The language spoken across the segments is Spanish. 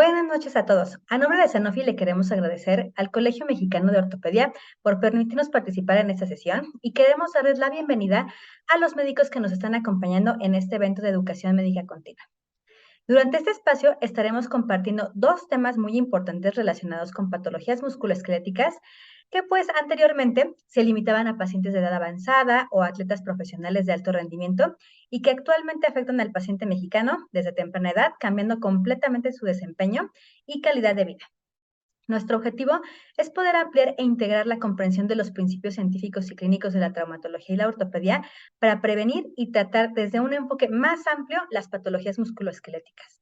Buenas noches a todos. A nombre de Sanofi le queremos agradecer al Colegio Mexicano de Ortopedia por permitirnos participar en esta sesión y queremos darles la bienvenida a los médicos que nos están acompañando en este evento de educación médica continua. Durante este espacio estaremos compartiendo dos temas muy importantes relacionados con patologías musculoesqueléticas que pues anteriormente se limitaban a pacientes de edad avanzada o atletas profesionales de alto rendimiento y que actualmente afectan al paciente mexicano desde temprana edad, cambiando completamente su desempeño y calidad de vida. Nuestro objetivo es poder ampliar e integrar la comprensión de los principios científicos y clínicos de la traumatología y la ortopedia para prevenir y tratar desde un enfoque más amplio las patologías musculoesqueléticas.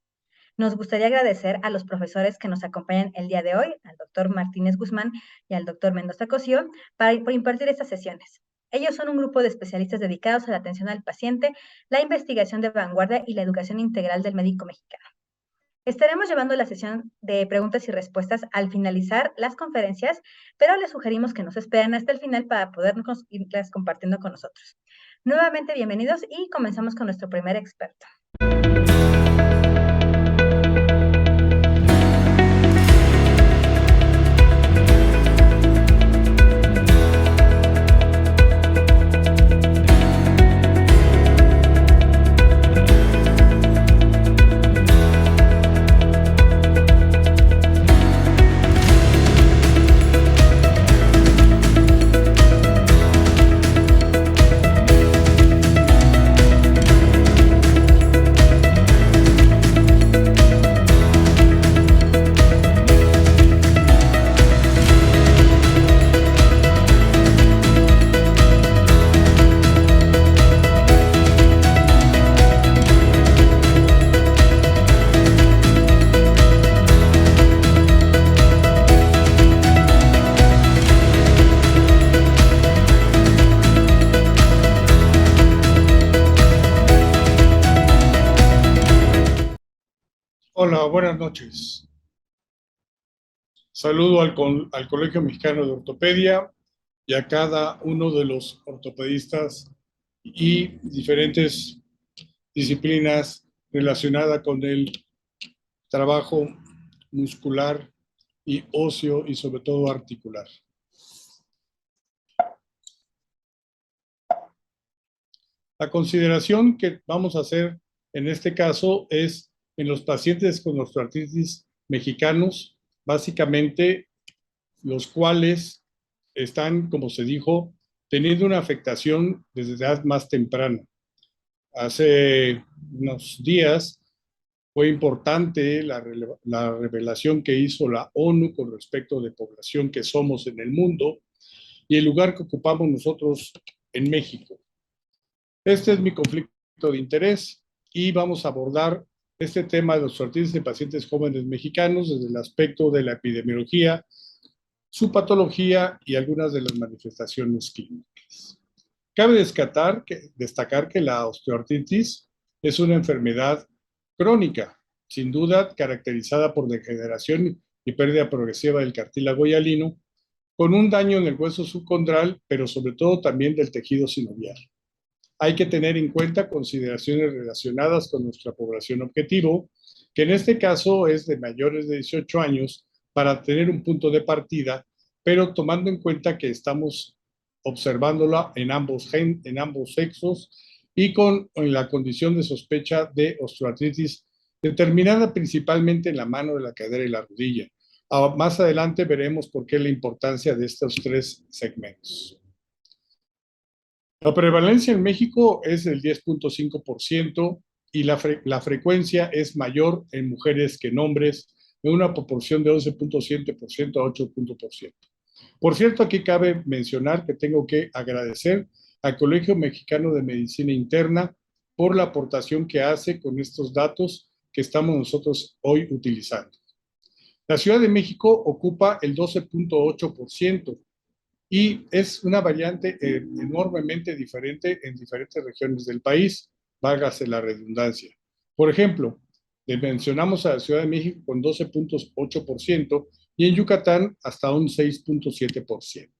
Nos gustaría agradecer a los profesores que nos acompañan el día de hoy, al doctor Martínez Guzmán y al doctor Mendoza Cosío, por impartir estas sesiones. Ellos son un grupo de especialistas dedicados a la atención al paciente, la investigación de vanguardia y la educación integral del médico mexicano. Estaremos llevando la sesión de preguntas y respuestas al finalizar las conferencias, pero les sugerimos que nos esperen hasta el final para podernos irlas compartiendo con nosotros. Nuevamente, bienvenidos y comenzamos con nuestro primer experto. Hola, buenas noches. Saludo al Colegio Mexicano de Ortopedia y a cada uno de los ortopedistas y diferentes disciplinas relacionadas con el trabajo muscular y óseo y sobre todo articular. La consideración que vamos a hacer en este caso es en los pacientes con osteoartritis mexicanos, básicamente los cuales están, como se dijo, teniendo una afectación desde edad más temprana. Hace unos días fue importante la revelación que hizo la ONU con respecto de población que somos en el mundo y el lugar que ocupamos nosotros en México. Este es mi conflicto de interés y vamos a abordar este tema de osteoartritis de pacientes jóvenes mexicanos desde el aspecto de la epidemiología, su patología y algunas de las manifestaciones clínicas. Cabe destacar que la osteoartritis es una enfermedad crónica, sin duda caracterizada por degeneración y pérdida progresiva del cartílago hialino, con un daño en el hueso subcondral, pero sobre todo también del tejido sinovial. Hay que tener en cuenta consideraciones relacionadas con nuestra población objetivo, que en este caso es de mayores de 18 años, para tener un punto de partida, pero tomando en cuenta que estamos observándola en ambos sexos y con la condición de sospecha de osteoartritis determinada principalmente en la mano, de la cadera y la rodilla. Más adelante veremos por qué la importancia de estos tres segmentos. La prevalencia en México es del 10.5% y la frecuencia es mayor en mujeres que en hombres, en una proporción de 11.7% a 8%. Por cierto, aquí cabe mencionar que tengo que agradecer al Colegio Mexicano de Medicina Interna por la aportación que hace con estos datos que estamos nosotros hoy utilizando. La Ciudad de México ocupa el 12.8%. Y es una variante enormemente diferente en diferentes regiones del país, válgase la redundancia. Por ejemplo, mencionamos a la Ciudad de México con 12.8% y en Yucatán hasta un 6.7%.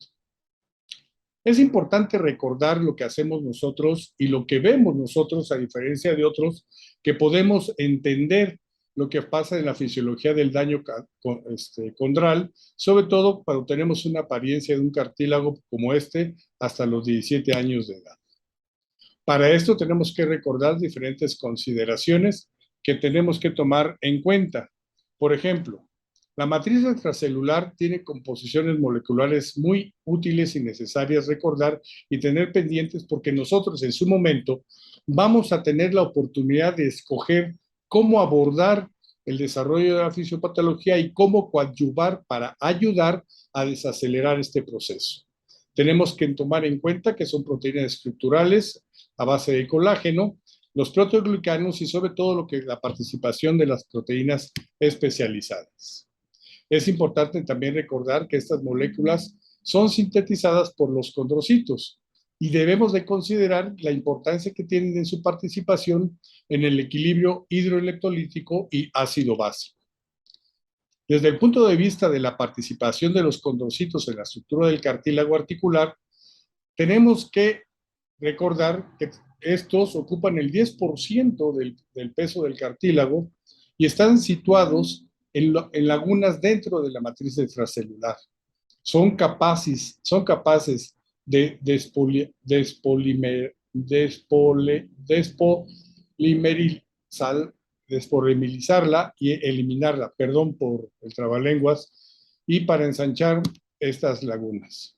Es importante recordar lo que hacemos nosotros y lo que vemos nosotros, a diferencia de otros, que podemos entender lo que pasa en la fisiología del daño condral, sobre todo cuando tenemos una apariencia de un cartílago como este hasta los 17 años de edad. Para esto tenemos que recordar diferentes consideraciones que tenemos que tomar en cuenta. Por ejemplo, la matriz extracelular tiene composiciones moleculares muy útiles y necesarias recordar y tener pendientes porque nosotros en su momento vamos a tener la oportunidad de escoger cómo abordar el desarrollo de la fisiopatología y cómo coadyuvar para ayudar a desacelerar este proceso. Tenemos que tomar en cuenta que son proteínas estructurales a base de colágeno, los proteoglicanos y sobre todo lo que es la participación de las proteínas especializadas. Es importante también recordar que estas moléculas son sintetizadas por los condrocitos y debemos de considerar la importancia que tienen en su participación en el equilibrio hidroelectrolítico y ácido básico. Desde el punto de vista de la participación de los condrocitos en la estructura del cartílago articular, tenemos que recordar que estos ocupan el 10% del peso del cartílago y están situados en lagunas dentro de la matriz extracelular. Son capaces de despolimerizarla y eliminarla, perdón por el trabalenguas, y para ensanchar estas lagunas.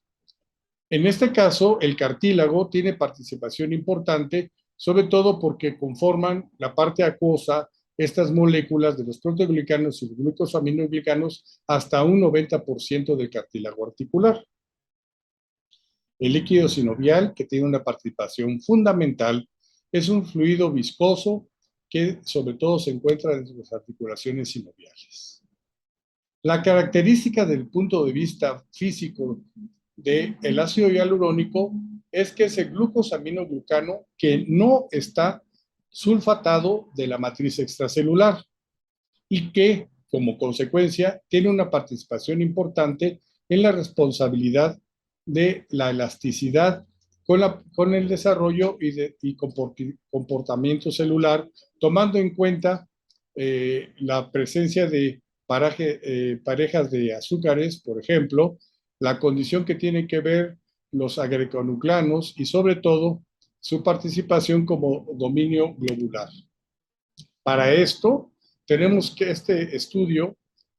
En este caso, el cartílago tiene participación importante, sobre todo porque conforman la parte acuosa estas moléculas de los proteoglicanos y los glucosaminoglicanos hasta un 90% del cartílago articular. El líquido sinovial, que tiene una participación fundamental, es un fluido viscoso que sobre todo se encuentra en las articulaciones sinoviales. La característica del punto de vista físico del ácido hialurónico es que es el glucosaminoglucano que no está sulfatado de la matriz extracelular y que, como consecuencia, tiene una participación importante en la responsabilidad de la elasticidad con el desarrollo y comportamiento celular, tomando en cuenta la presencia de parejas de azúcares, por ejemplo, la condición que tiene que ver los agregonucleanos y sobre todo su participación como dominio globular. Para esto tenemos que este estudio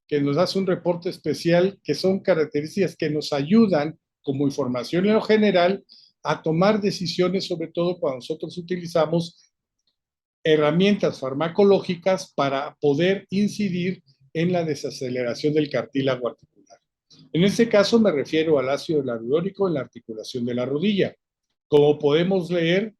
que nos hace un reporte especial que son características que nos ayudan como información en lo general a tomar decisiones, sobre todo cuando nosotros utilizamos herramientas farmacológicas para poder incidir en la desaceleración del cartílago articular. En este caso me refiero al ácido hialurónico en la articulación de la rodilla. Como podemos leer,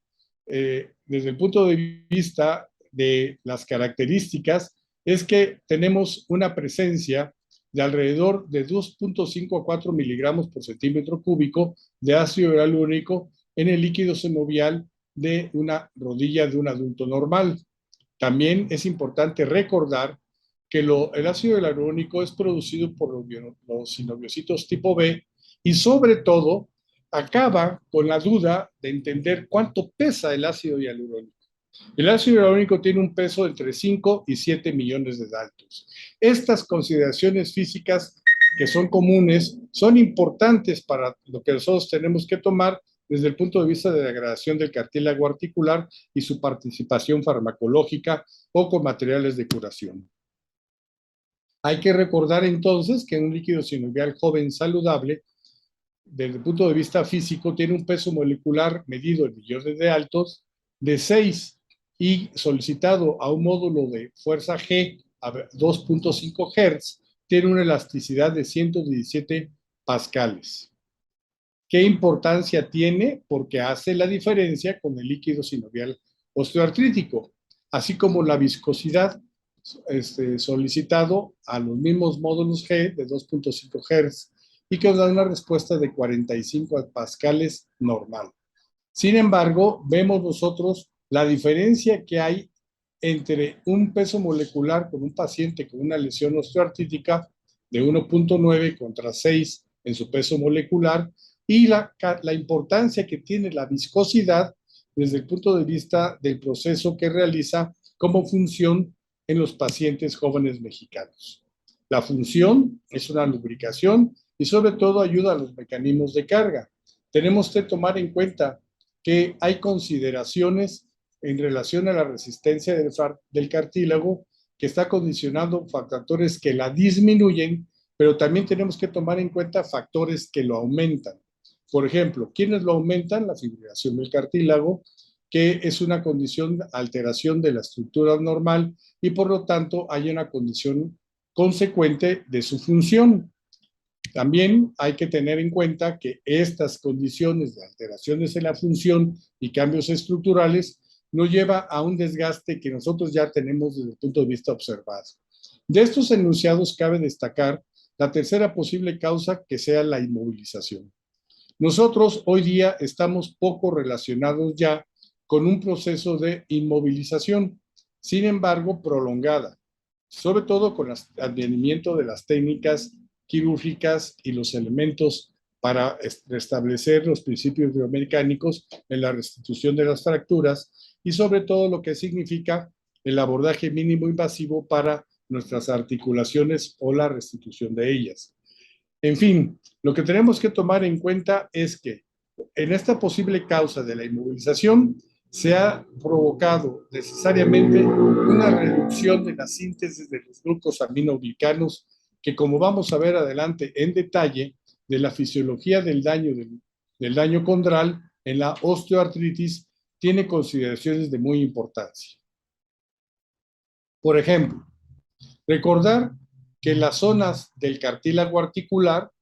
desde el punto de vista de las características, es que tenemos una presencia de alrededor de 2.5 a 4 miligramos por centímetro cúbico de ácido hialurónico en el líquido sinovial de una rodilla de un adulto normal. También es importante recordar que el ácido hialurónico es producido por los sinoviocitos tipo B y sobre todo acaba con la duda de entender cuánto pesa el ácido hialurónico. El ácido hialurónico tiene un peso entre 5 y 7 millones de daltons. Estas consideraciones físicas que son comunes son importantes para lo que nosotros tenemos que tomar desde el punto de vista de la degradación del cartílago articular y su participación farmacológica o con materiales de curación. Hay que recordar entonces que un líquido sinovial joven saludable, desde el punto de vista físico, tiene un peso molecular medido en millones de daltons de 6 y solicitado a un módulo de fuerza G a 2.5 Hz, tiene una elasticidad de 117 pascales. ¿Qué importancia tiene? Porque hace la diferencia con el líquido sinovial osteoartrítico, así como la viscosidad solicitado a los mismos módulos G de 2.5 Hz y que nos da una respuesta de 45 pascales normal. Sin embargo, vemos nosotros la diferencia que hay entre un peso molecular con un paciente con una lesión osteoartrítica de 1.9 contra 6 en su peso molecular y la importancia que tiene la viscosidad desde el punto de vista del proceso que realiza como función en los pacientes jóvenes mexicanos. La función es una lubricación y sobre todo ayuda a los mecanismos de carga. Tenemos que tomar en cuenta que hay consideraciones en relación a la resistencia del cartílago que está condicionando factores que la disminuyen, pero también tenemos que tomar en cuenta factores que lo aumentan. Por ejemplo, ¿quiénes lo aumentan? La fibrilación del cartílago, que es una condición de alteración de la estructura normal y por lo tanto hay una condición consecuente de su función. También hay que tener en cuenta que estas condiciones de alteraciones en la función y cambios estructurales nos lleva a un desgaste que nosotros ya tenemos desde el punto de vista observado. De estos enunciados cabe destacar la tercera posible causa, que sea la inmovilización. Nosotros hoy día estamos poco relacionados ya con un proceso de inmovilización, sin embargo prolongada, sobre todo con el advenimiento de las técnicas quirúrgicas y los elementos para restablecer los principios biomecánicos en la restitución de las fracturas y sobre todo lo que significa el abordaje mínimo invasivo para nuestras articulaciones o la restitución de ellas. En fin, lo que tenemos que tomar en cuenta es que en esta posible causa de la inmovilización se ha provocado necesariamente una reducción de la síntesis de los glucosaminoglicanos que, como vamos a ver adelante en detalle, de la fisiología del daño condral en la osteoartritis tiene consideraciones de muy importancia. Por ejemplo, recordar que las zonas del cartílago articular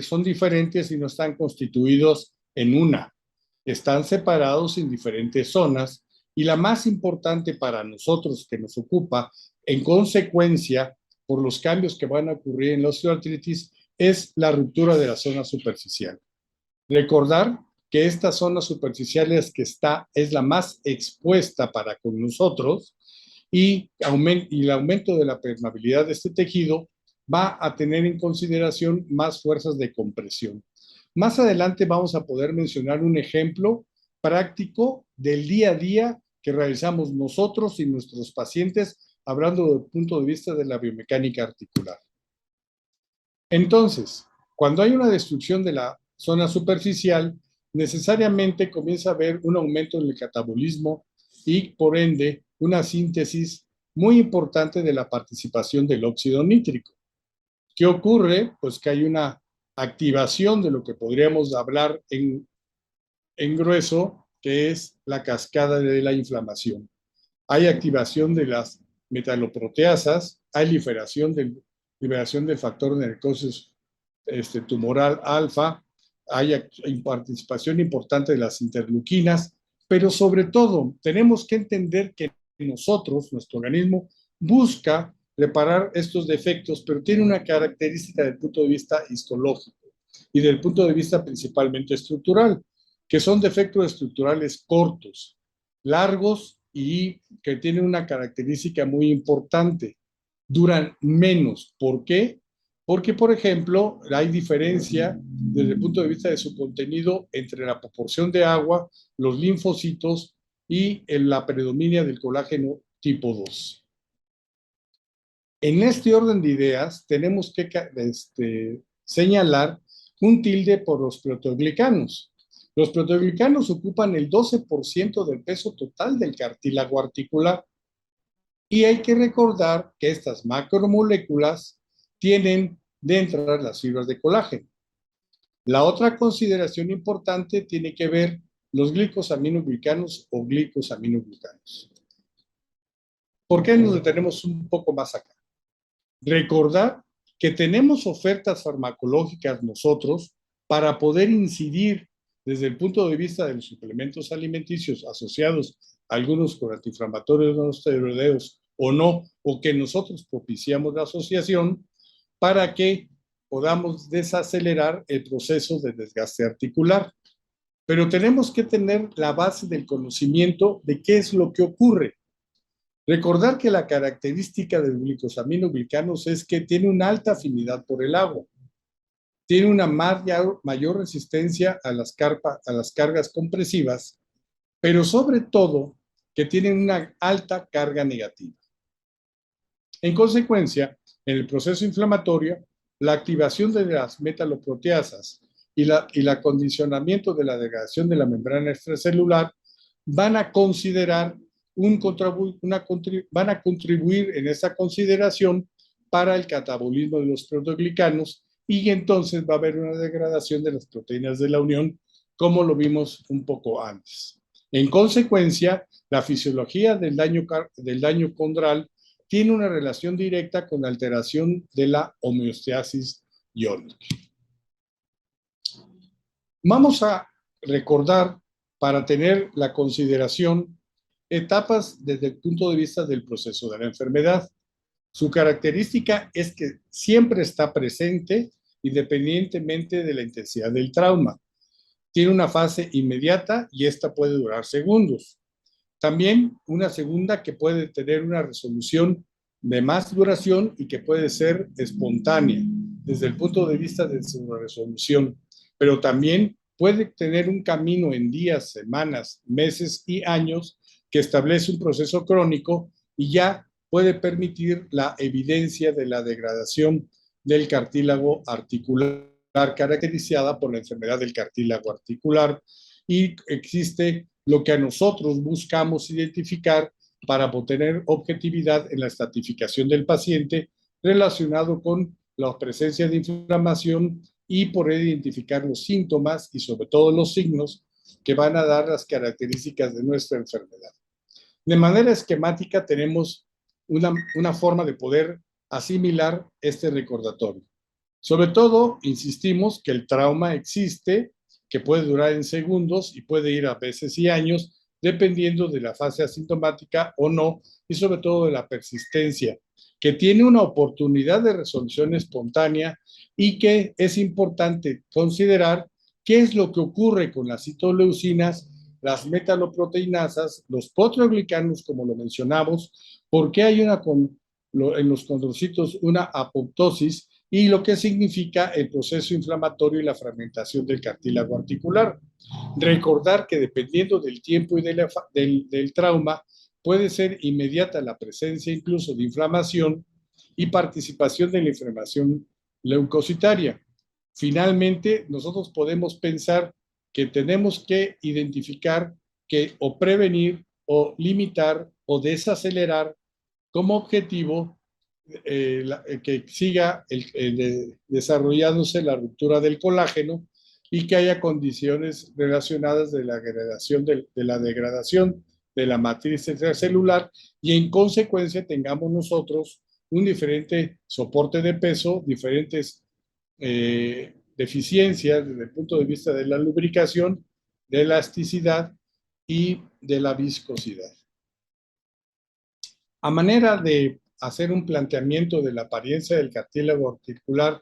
son diferentes y no están constituidos en una. Están separados en diferentes zonas y la más importante para nosotros que nos ocupa, en consecuencia, por los cambios que van a ocurrir en la osteoartritis, es la ruptura de la zona superficial. Recordar que esta zona superficial es la más expuesta para con nosotros y el aumento de la permeabilidad de este tejido va a tener en consideración más fuerzas de compresión. Más adelante vamos a poder mencionar un ejemplo práctico del día a día que realizamos nosotros y nuestros pacientes, hablando desde el punto de vista de la biomecánica articular. Entonces, cuando hay una destrucción de la zona superficial, necesariamente comienza a haber un aumento en el catabolismo y, por ende, una síntesis muy importante de la participación del óxido nítrico. ¿Qué ocurre? Pues que hay una activación de lo que podríamos hablar en grueso, que es la cascada de la inflamación. Hay activación de las metaloproteasas, hay liberación del factor de necrosis tumoral alfa, hay participación importante de las interleuquinas, pero sobre todo tenemos que entender que nosotros, nuestro organismo, busca reparar estos defectos, pero tiene una característica desde el punto de vista histológico y desde el punto de vista principalmente estructural, que son defectos estructurales cortos, largos y que tienen una característica muy importante. Duran menos. ¿Por qué? Porque, por ejemplo, hay diferencia desde el punto de vista de su contenido entre la proporción de agua, los linfocitos y la predominia del colágeno tipo 2. En este orden de ideas, tenemos que señalar un tilde por los proteoglicanos. Los proteoglicanos ocupan el 12% del peso total del cartílago articular. Y hay que recordar que estas macromoléculas tienen dentro las fibras de colágeno. La otra consideración importante tiene que ver los glicosaminoglicanos o glicosaminoglicanos. ¿Por qué nos detenemos un poco más acá? Recordar que tenemos ofertas farmacológicas nosotros para poder incidir desde el punto de vista de los suplementos alimenticios asociados a algunos con antiinflamatorios no esteroideos o no, o que nosotros propiciamos la asociación para que podamos desacelerar el proceso de desgaste articular. Pero tenemos que tener la base del conocimiento de qué es lo que ocurre. Recordar que la característica del glicosaminoglicanos es que tiene una alta afinidad por el agua, tiene una mayor resistencia a las cargas compresivas, pero sobre todo que tienen una alta carga negativa. En consecuencia, en el proceso inflamatorio, la activación de las metaloproteasas y el acondicionamiento de la degradación de la membrana extracelular van a considerar van a contribuir en esa consideración para el catabolismo de los proteoglicanos y entonces va a haber una degradación de las proteínas de la unión, como lo vimos un poco antes. En consecuencia, la fisiología del daño condral tiene una relación directa con la alteración de la homeostasis iónica. Vamos a recordar, para tener la consideración, etapas desde el punto de vista del proceso de la enfermedad. Su característica es que siempre está presente independientemente de la intensidad del trauma. Tiene una fase inmediata y esta puede durar segundos. También una segunda que puede tener una resolución de más duración y que puede ser espontánea desde el punto de vista de su resolución, pero también puede tener un camino en días, semanas, meses y años que establece un proceso crónico y ya puede permitir la evidencia de la degradación del cartílago articular caracterizada por la enfermedad del cartílago articular, y existe lo que a nosotros buscamos identificar para obtener objetividad en la estratificación del paciente relacionado con la presencia de inflamación y poder identificar los síntomas y sobre todo los signos que van a dar las características de nuestra enfermedad. De manera esquemática tenemos una forma de poder asimilar este recordatorio. Sobre todo, insistimos que el trauma existe, que puede durar en segundos y puede ir a veces y años, dependiendo de la fase asintomática o no, y sobre todo de la persistencia, que tiene una oportunidad de resolución espontánea y que es importante considerar qué es lo que ocurre con las citoleucinas, las metaloproteinasas, los proteoglicanos, como lo mencionamos, porque hay en los condrocitos una apoptosis y lo que significa el proceso inflamatorio y la fragmentación del cartílago articular. Recordar que dependiendo del tiempo y del trauma, puede ser inmediata la presencia incluso de inflamación y participación de la inflamación leucocitaria. Finalmente, nosotros podemos pensar que tenemos que identificar que o prevenir o limitar o desacelerar como objetivo que siga desarrollándose la ruptura del colágeno y que haya condiciones relacionadas de la degradación de la matriz extracelular y en consecuencia tengamos nosotros un diferente soporte de peso, diferentes deficiencias desde el punto de vista de la lubricación, de elasticidad y de la viscosidad. A manera de hacer un planteamiento de la apariencia del cartílago articular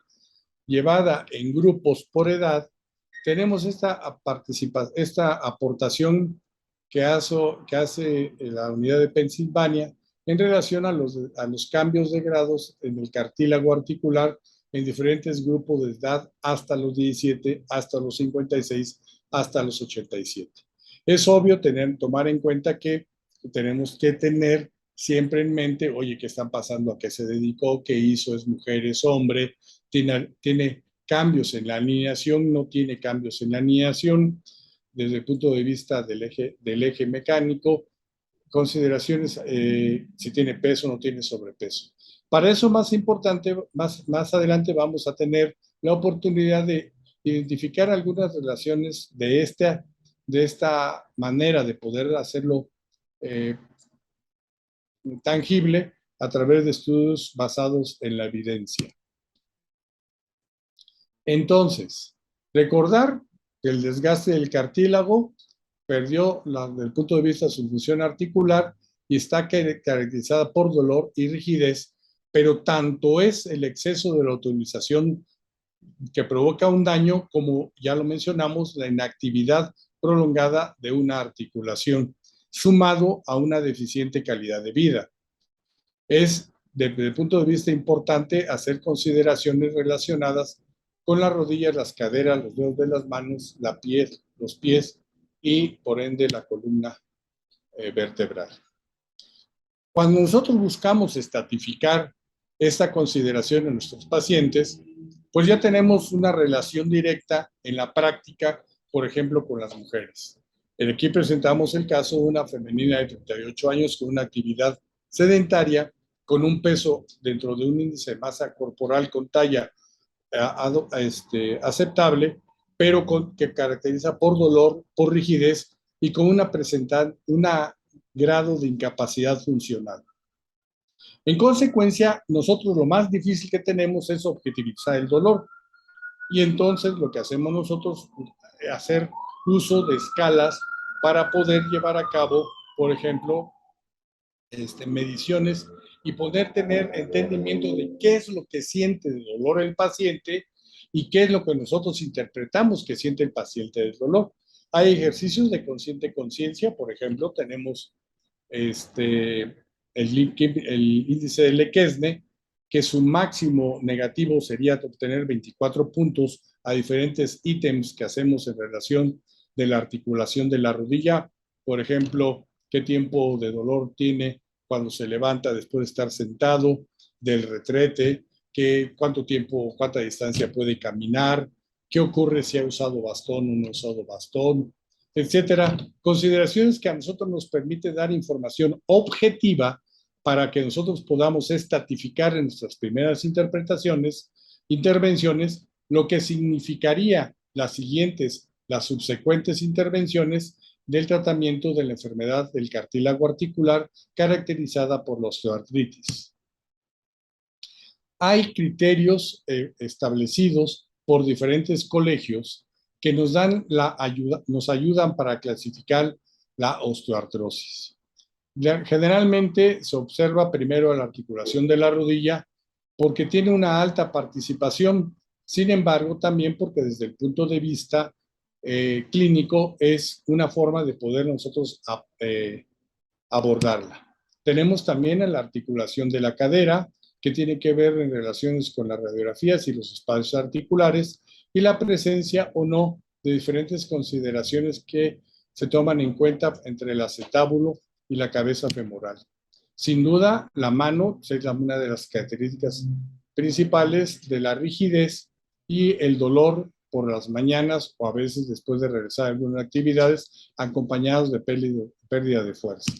llevada en grupos por edad, tenemos esta aportación que hace la unidad de Pensilvania en relación a los cambios de grados en el cartílago articular en diferentes grupos de edad hasta los 17, hasta los 56, hasta los 87. Es obvio tomar en cuenta que tenemos que tener siempre en mente, oye, ¿qué están pasando? ¿A qué se dedicó? ¿Qué hizo? ¿Es mujer? ¿Es hombre? ¿Tiene cambios en la alineación? ¿No tiene cambios en la alineación? Desde el punto de vista del eje mecánico, consideraciones, si tiene peso o no tiene sobrepeso. Para eso, más importante, más adelante vamos a tener la oportunidad de identificar algunas relaciones de esta manera de poder hacerlo tangible a través de estudios basados en la evidencia. Entonces, recordar que el desgaste del cartílago perdió, desde el punto de vista de su función articular, y está caracterizada por dolor y rigidez, pero tanto es el exceso de la utilización que provoca un daño, como ya lo mencionamos, la inactividad prolongada de una articulación, sumado a una deficiente calidad de vida. Es, desde el punto de vista importante, hacer consideraciones relacionadas con las rodillas, las caderas, los dedos de las manos, los pies y, por ende, la columna vertebral. Cuando nosotros buscamos estratificar esta consideración en nuestros pacientes, pues ya tenemos una relación directa en la práctica, por ejemplo, con las mujeres. Aquí presentamos el caso de una femenina de 38 años con una actividad sedentaria, con un peso dentro de un índice de masa corporal con talla aceptable, pero que caracteriza por dolor, por rigidez y con una grado de incapacidad funcional. En consecuencia, nosotros lo más difícil que tenemos es objetivizar el dolor. Y entonces lo que hacemos nosotros es hacer uso de escalas para poder llevar a cabo, por ejemplo, mediciones y poder tener entendimiento de qué es lo que siente de dolor el paciente y qué es lo que nosotros interpretamos que siente el paciente de dolor. Hay ejercicios de consciente conciencia, por ejemplo, tenemos el índice de Lequesne, que su máximo negativo sería obtener 24 puntos a diferentes ítems que hacemos en relación de la articulación de la rodilla. Por ejemplo, qué tiempo de dolor tiene cuando se levanta después de estar sentado, del retrete, cuánto tiempo, cuánta distancia puede caminar, qué ocurre si ha usado bastón o no ha usado bastón, etcétera. Consideraciones que a nosotros nos permite dar información objetiva para que nosotros podamos estratificar en nuestras primeras intervenciones, lo que significaría las subsecuentes intervenciones del tratamiento de la enfermedad del cartílago articular caracterizada por la osteoartritis. Hay criterios establecidos por diferentes colegios que nos ayudan para clasificar la osteoartrosis. Generalmente se observa primero la articulación de la rodilla porque tiene una alta participación, sin embargo también porque desde el punto de vista clínico es una forma de poder nosotros abordarla. Tenemos también la articulación de la cadera, que tiene que ver en relaciones con las radiografías y los espacios articulares, y la presencia o no de diferentes consideraciones que se toman en cuenta entre el acetábulo y la cabeza femoral. Sin duda, la mano es una de las características principales de la rigidez y el dolor por las mañanas o a veces después de regresar a algunas actividades acompañados de pérdida de fuerza.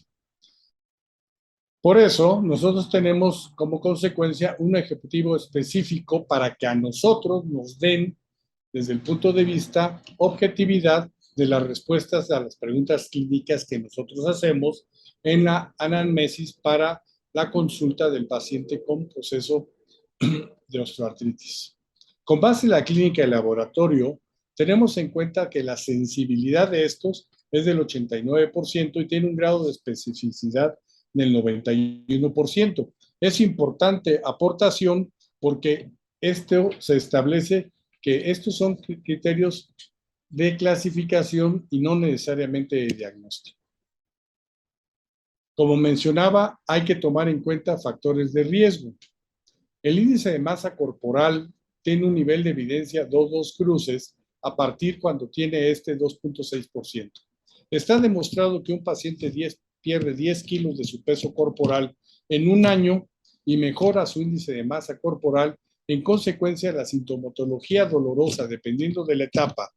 Por eso, nosotros tenemos como consecuencia un objetivo específico para que a nosotros nos den, desde el punto de vista objetividad, de las respuestas a las preguntas clínicas que nosotros hacemos en la anamnesis para la consulta del paciente con proceso de osteoartritis. Con base en la clínica de laboratorio, tenemos en cuenta que la sensibilidad de estos es del 89% y tiene un grado de especificidad del 91%. Es importante aportación porque esto se establece que estos son criterios de clasificación y no necesariamente de diagnóstico. Como mencionaba, hay que tomar en cuenta factores de riesgo. El índice de masa corporal tiene un nivel de evidencia 2,2 cruces a partir cuando tiene 2,6%. Está demostrado que un paciente pierde 10 kilos de su peso corporal en un año y mejora su índice de masa corporal. En consecuencia, la sintomatología dolorosa, dependiendo de la etapa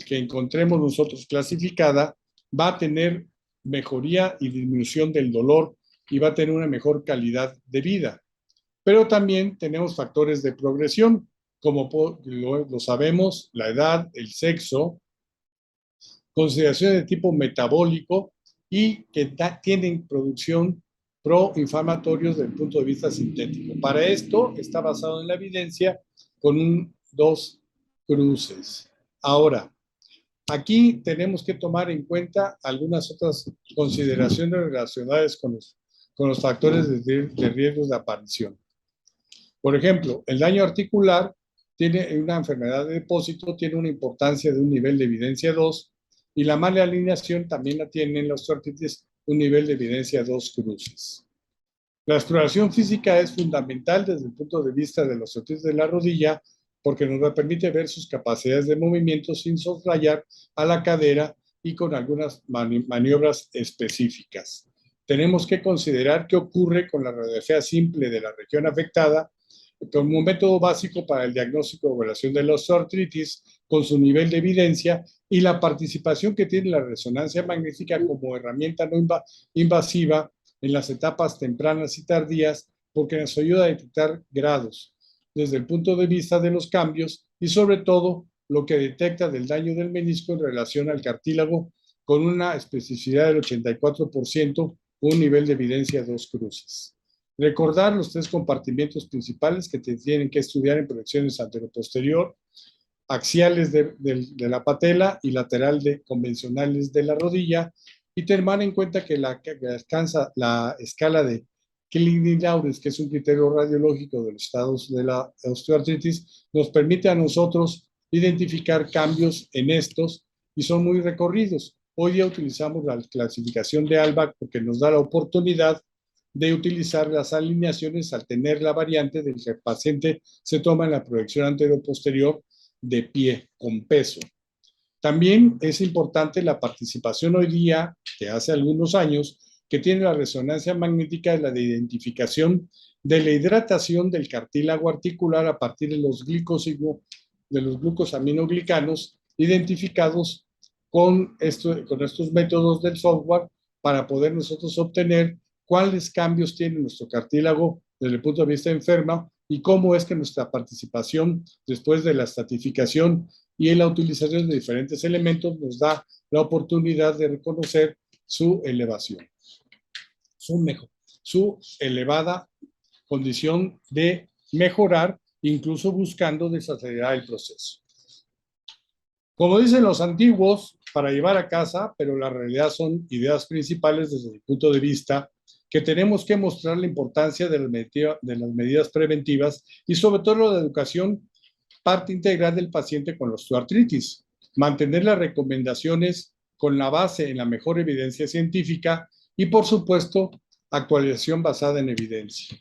que encontremos nosotros clasificada, va a tener mejoría y disminución del dolor y va a tener una mejor calidad de vida. Pero también tenemos factores de progresión, como lo sabemos, la edad, el sexo, consideraciones de tipo metabólico y que tienen producción proinflamatorios desde el punto de vista sintético. Para esto está basado en la evidencia con 2 cruces. Ahora, aquí tenemos que tomar en cuenta algunas otras consideraciones relacionadas con los factores de riesgo de aparición. Por ejemplo, el daño articular tiene una enfermedad de depósito, tiene una importancia de un nivel de evidencia 2, y la mala alineación también la tiene en la osteoartritis, un nivel de evidencia 2 cruces. La exploración física es fundamental desde el punto de vista de la osteoartritis de la rodilla, porque nos permite ver sus capacidades de movimiento sin soslayar a la cadera y con algunas maniobras específicas. tenemos que considerar qué ocurre con la radiografía simple de la región afectada como un método básico para el diagnóstico y evaluación de la osteoartritis, con su nivel de evidencia y la participación que tiene la resonancia magnética como herramienta no invasiva en las etapas tempranas y tardías, porque nos ayuda a detectar grados desde el punto de vista de los cambios y sobre todo lo que detecta del daño del menisco en relación al cartílago con una especificidad del 84%, un nivel de evidencia 2 cruces. Recordar los 3 compartimientos principales que tienen que estudiar en proyecciones antero-posterior, axiales de la patela y lateral convencionales de la rodilla, y tomar en cuenta que la escala de Killing-Lawrence, que es un criterio radiológico de los estados de la osteoartritis, nos permite a nosotros identificar cambios en estos y son muy recorridos. Hoy día utilizamos la clasificación de ALBA porque nos da la oportunidad de utilizar las alineaciones al tener la variante del que el paciente se toma en la proyección antero-posterior de pie, con peso. También es importante la participación hoy día, que hace algunos años, que tiene la resonancia magnética de la de identificación de la hidratación del cartílago articular a partir de los glucosaminoglicanos identificados con estos métodos del software para poder nosotros obtener cuáles cambios tiene nuestro cartílago desde el punto de vista enfermo y cómo es que nuestra participación después de la estratificación y en la utilización de diferentes elementos nos da la oportunidad de reconocer su elevación, su elevada condición de mejorar, incluso buscando desacelerar el proceso. Como dicen los antiguos, para llevar a casa, pero la realidad son ideas principales desde el punto de vista que tenemos que mostrar la importancia de las medidas preventivas y sobre todo la educación, parte integral del paciente con osteoartritis. Mantener las recomendaciones con la base en la mejor evidencia científica y, por supuesto, actualización basada en evidencia.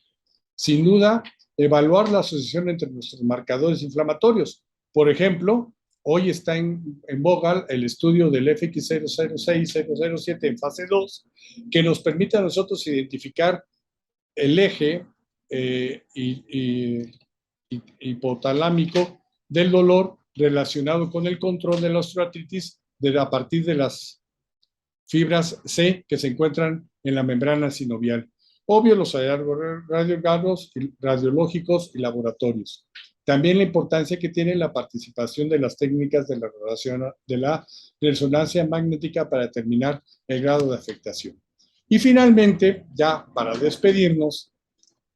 Sin duda, evaluar la asociación entre nuestros marcadores inflamatorios. Por ejemplo, hoy está en boga el estudio del FX006-007 en fase 2, que nos permite a nosotros identificar el eje hipotalámico del dolor relacionado con el control de la osteoartritis a partir de las fibras C que se encuentran en la membrana sinovial. Obvio, los hallazgos radiológicos y laboratorios. También la importancia que tiene la participación de las técnicas de la resonancia magnética para determinar el grado de afectación. Y finalmente, ya para despedirnos,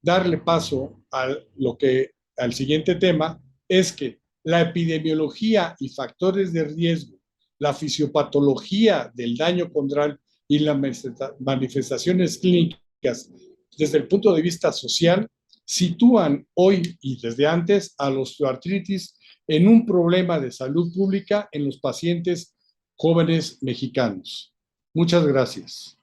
darle paso al siguiente tema, es que la epidemiología y factores de riesgo, la fisiopatología del daño condral y las manifestaciones clínicas desde el punto de vista social sitúan hoy y desde antes a la osteoartritis en un problema de salud pública en los pacientes jóvenes mexicanos. Muchas gracias.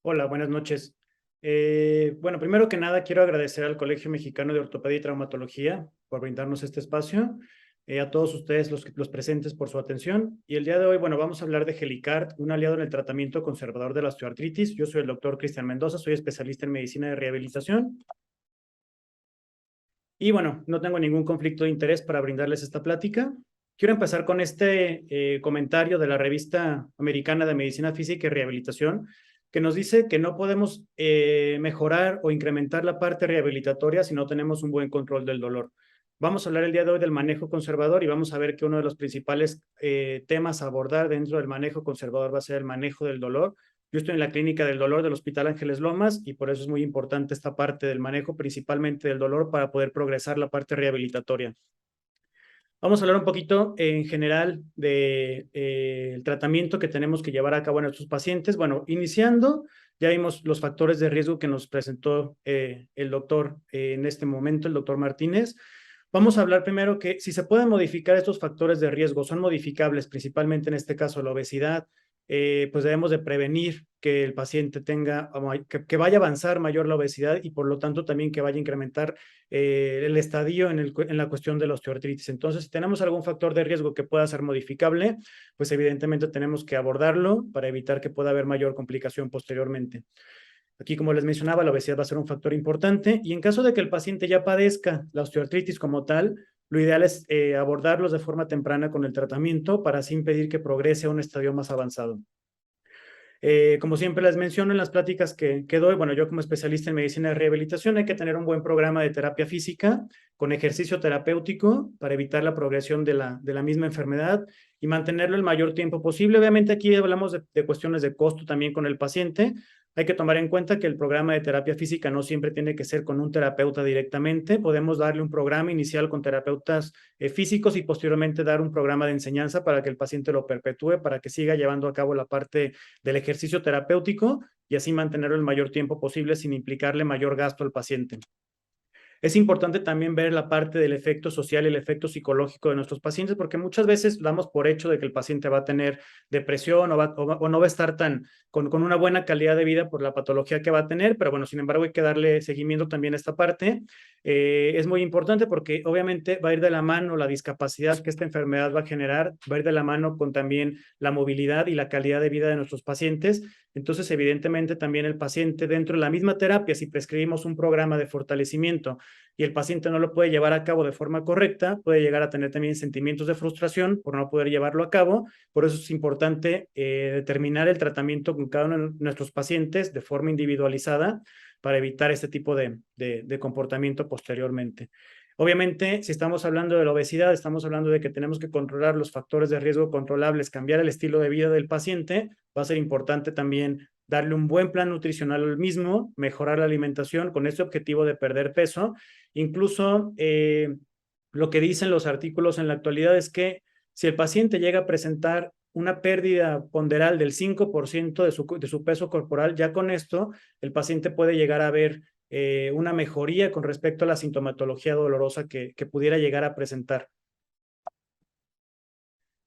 Hola, buenas noches. Bueno, primero que nada quiero agradecer al Colegio Mexicano de Ortopedia y Traumatología por brindarnos este espacio, a todos ustedes los presentes por su atención. Y el día de hoy, bueno, vamos a hablar de Helicard, un aliado en el tratamiento conservador de la osteoartritis. Yo soy el doctor Cristian Mendoza, soy especialista en medicina de rehabilitación. Y bueno, no tengo ningún conflicto de interés para brindarles esta plática. Quiero empezar con este comentario de la Revista Americana de Medicina Física y Rehabilitación, que nos dice que no podemos mejorar o incrementar la parte rehabilitatoria si no tenemos un buen control del dolor. Vamos a hablar el día de hoy del manejo conservador y vamos a ver que uno de los principales temas a abordar dentro del manejo conservador va a ser el manejo del dolor. Yo estoy en la clínica del dolor del Hospital Ángeles Lomas y por eso es muy importante esta parte del manejo, principalmente del dolor, para poder progresar la parte rehabilitatoria. Vamos a hablar un poquito en general del tratamiento que tenemos que llevar a cabo en nuestros pacientes. Bueno, iniciando, ya vimos los factores de riesgo que nos presentó el doctor en este momento, el doctor Martínez. Vamos a hablar primero que si se pueden modificar estos factores de riesgo, son modificables, principalmente en este caso la obesidad, pues debemos de prevenir que el paciente tenga, que vaya a avanzar mayor la obesidad y por lo tanto también que vaya a incrementar el estadio en la cuestión de la osteoartritis. Entonces, si tenemos algún factor de riesgo que pueda ser modificable, pues evidentemente tenemos que abordarlo para evitar que pueda haber mayor complicación posteriormente. Aquí, como les mencionaba, la obesidad va a ser un factor importante y en caso de que el paciente ya padezca la osteoartritis como tal, lo ideal es abordarlos de forma temprana con el tratamiento para así impedir que progrese a un estadio más avanzado. Como siempre les menciono en las pláticas que doy, bueno, yo como especialista en medicina de rehabilitación hay que tener un buen programa de terapia física con ejercicio terapéutico para evitar la progresión de la misma enfermedad y mantenerlo el mayor tiempo posible. Obviamente aquí hablamos de cuestiones de costo también con el paciente. Hay que tomar en cuenta que el programa de terapia física no siempre tiene que ser con un terapeuta directamente. Podemos darle un programa inicial con terapeutas físicos y posteriormente dar un programa de enseñanza para que el paciente lo perpetúe, para que siga llevando a cabo la parte del ejercicio terapéutico y así mantenerlo el mayor tiempo posible sin implicarle mayor gasto al paciente. Es importante también ver la parte del efecto social y el efecto psicológico de nuestros pacientes, porque muchas veces damos por hecho de que el paciente va a tener depresión o no va a estar con una buena calidad de vida por la patología que va a tener, pero bueno, sin embargo hay que darle seguimiento también a esta parte. Es muy importante porque obviamente va a ir de la mano la discapacidad que esta enfermedad va a generar, va a ir de la mano con también la movilidad y la calidad de vida de nuestros pacientes. Entonces, evidentemente, también el paciente dentro de la misma terapia, si prescribimos un programa de fortalecimiento y el paciente no lo puede llevar a cabo de forma correcta, puede llegar a tener también sentimientos de frustración por no poder llevarlo a cabo. Por eso es importante determinar el tratamiento con cada uno de nuestros pacientes de forma individualizada para evitar este tipo de comportamiento posteriormente. Obviamente, si estamos hablando de la obesidad, estamos hablando de que tenemos que controlar los factores de riesgo controlables, cambiar el estilo de vida del paciente. Va a ser importante también darle un buen plan nutricional al mismo, mejorar la alimentación con este objetivo de perder peso. Incluso lo que dicen los artículos en la actualidad es que si el paciente llega a presentar una pérdida ponderal del 5% de su peso corporal, ya con esto el paciente puede llegar a ver una mejoría con respecto a la sintomatología dolorosa que pudiera llegar a presentar.